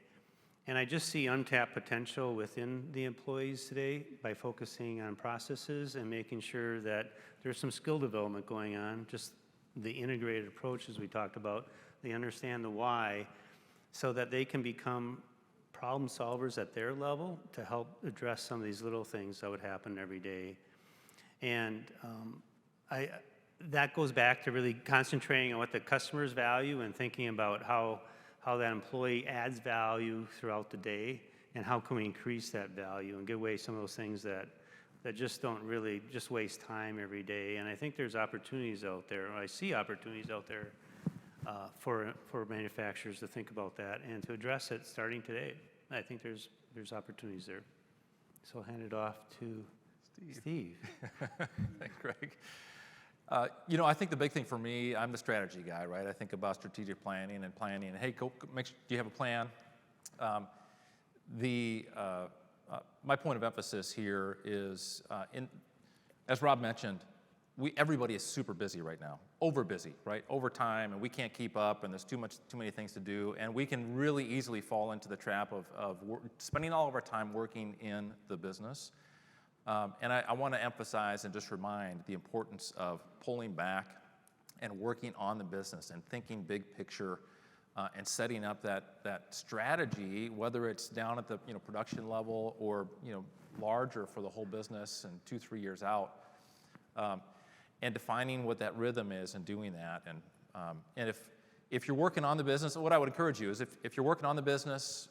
Speaker 5: And I just see untapped potential within the employees today by focusing on processes and making sure that there's some skill development going on, just the integrated approach as we talked about. They understand the why so that they can become problem solvers at their level to help address some of these little things that would happen every day. And that goes back to really concentrating on what the customers value and thinking about how that employee adds value throughout the day and how can we increase that value and get away some of those things that just don't really just waste time every day. And I think there's opportunities out there. I see opportunities out there for manufacturers to think about that and to address it starting today. I think there's opportunities there. So I'll hand it off to Steve.
Speaker 4: Thanks, Greg. I think the big thing for me, I'm the strategy guy, right? I think about strategic planning and hey, do you have a plan? My point of emphasis here is, as Rob mentioned, everybody is super busy right now, over busy, right? Overtime, and we can't keep up, and there's too many things to do, and we can really easily fall into the trap of spending all of our time working in the business. And I want to emphasize and just remind the importance of pulling back and working on the business and thinking big picture and setting up that strategy, whether it's down at the production level or larger for the whole business and 2-3 years out, and defining what that rhythm is and doing that. And if you're working on the business, what I would encourage you is if you're working on the business,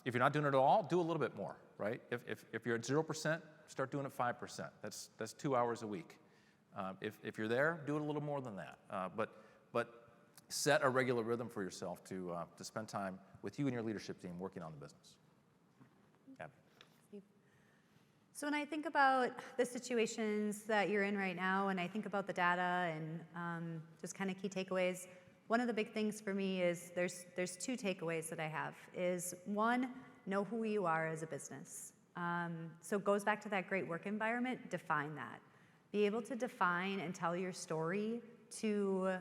Speaker 4: if you're not doing it at all, do a little bit more. Right? If you're at 0%, start doing it 5%. That's 2 hours a week. If you're there, do it a little more than that. But set a regular rhythm for yourself to spend time with you and your leadership team working on the business. Abby.
Speaker 3: So when I think about the situations that you're in right now, and I think about the data and just kind of key takeaways, one of the big things for me is there's two takeaways that I have. Is one, know who you are as a business. So it goes back to that great work environment, define that. Be able to define and tell your story to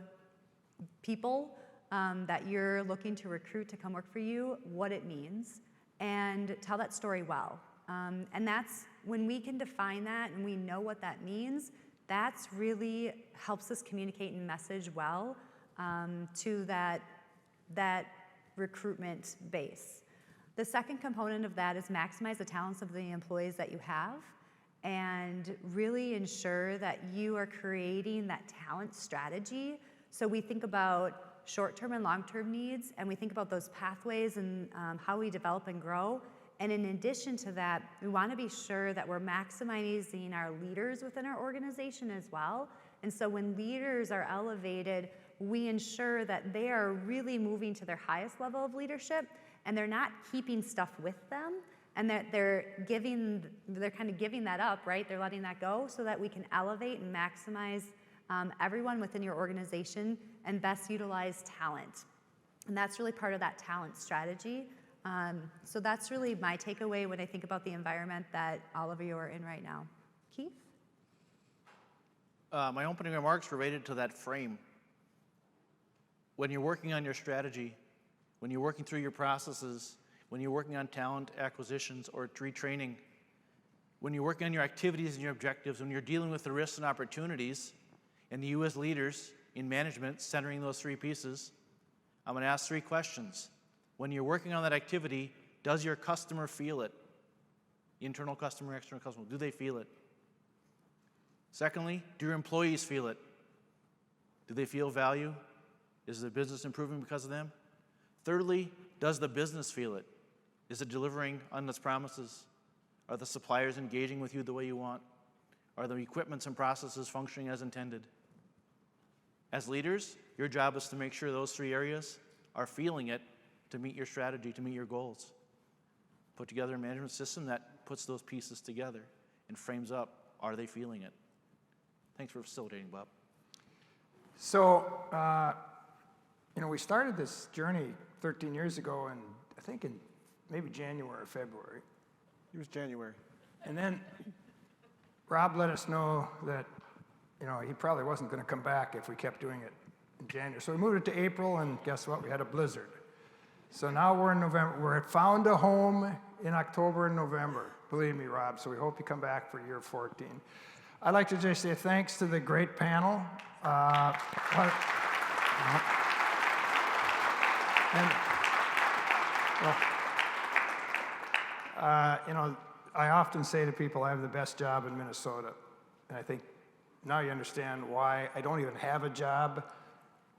Speaker 3: people that you're looking to recruit to come work for you, what it means, and tell that story well. And that's when we can define that and we know what that means, that's really helps us communicate and message well to that recruitment base. The second component of that is maximize the talents of the employees that you have and really ensure that you are creating that talent strategy. So we think about short-term and long-term needs, and we think about those pathways and how we develop and grow. And in addition to that, we want to be sure that we're maximizing our leaders within our organization as well. And so when leaders are elevated, we ensure that they are really moving to their highest level of leadership and they're not keeping stuff with them, and that they're kind of giving that up, right? They're letting that go so that we can elevate and maximize everyone within your organization and best utilize talent. And that's really part of that talent strategy. So that's really my takeaway when I think about the environment that all of you are in right now. Keith?
Speaker 6: My opening remarks related to that frame. When you're working on your strategy, when you're working through your processes, when you're working on talent acquisitions or retraining, when you're working on your activities and your objectives, when you're dealing with the risks and opportunities, and you as leaders in management centering those three pieces, I'm going to ask three questions. When you're working on that activity, does your customer feel it? Internal customer, external customer, do they feel it? Secondly, do your employees feel it? Do they feel value? Is the business improving because of them? Thirdly, does the business feel it? Is it delivering on its promises? Are the suppliers engaging with you the way you want? Are the equipments and processes functioning as intended? As leaders, your job is to make sure those three areas are feeling it to meet your strategy, to meet your goals. Put together a management system that puts those pieces together and frames up, are they feeling it? Thanks for facilitating, Bob.
Speaker 1: So, we started this journey 13 years ago, and I think in maybe January or February.
Speaker 2: It was January.
Speaker 1: And then Rob let us know that, he probably wasn't going to come back if we kept doing it in January. So we moved it to April, and guess what? We had a blizzard. So now we're in November. We're found a home in October and November. Believe me, Rob. So we hope you come back for year 14. I'd like to just say thanks to the great panel. I often say to people, I have the best job in Minnesota. And I think now you understand why I don't even have a job.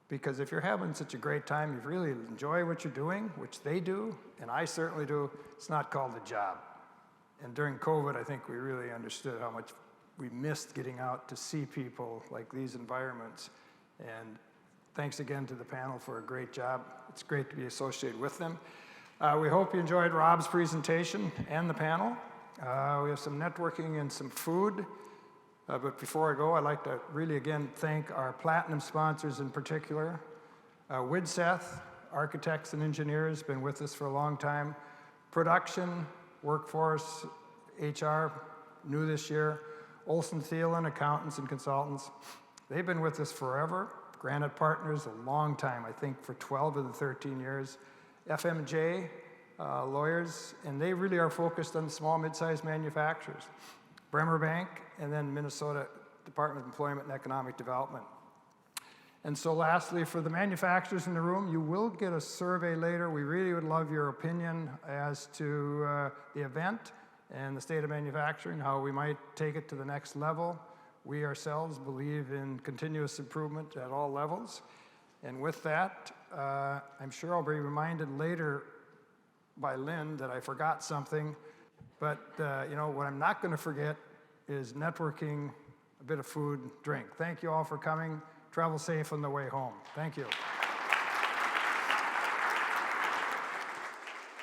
Speaker 1: Because if you're having such a great time, you really enjoy what you're doing, which they do, and I certainly do, it's not called a job. And during COVID, I think we really understood how much we missed getting out to see people like these environments. And thanks again to the panel for a great job. It's great to be associated with them. We hope you enjoyed Rob's presentation and the panel. We have some networking and some food. But before I go, I'd like to really again thank our platinum sponsors in particular. Widseth, architects and engineers, been with us for a long time. Production, workforce, HR, new this year. Olson Thielen, accountants and consultants. They've been with us forever. Granite Partners, a long time, I think for 12 of the 13 years. FMJ, lawyers, and they really are focused on small, mid-sized manufacturers. Bremer Bank, and then Minnesota Department of Employment and Economic Development. And so lastly, for the manufacturers in the room, you will get a survey later. We really would love your opinion as to the event and the state of manufacturing, how we might take it to the next level. We ourselves believe in continuous improvement at all levels. And with that, I'm sure I'll be reminded later by Lynn that I forgot something. But what I'm not going to forget is networking, a bit of food, drink. Thank you all for coming. Travel safe on the way home. Thank you.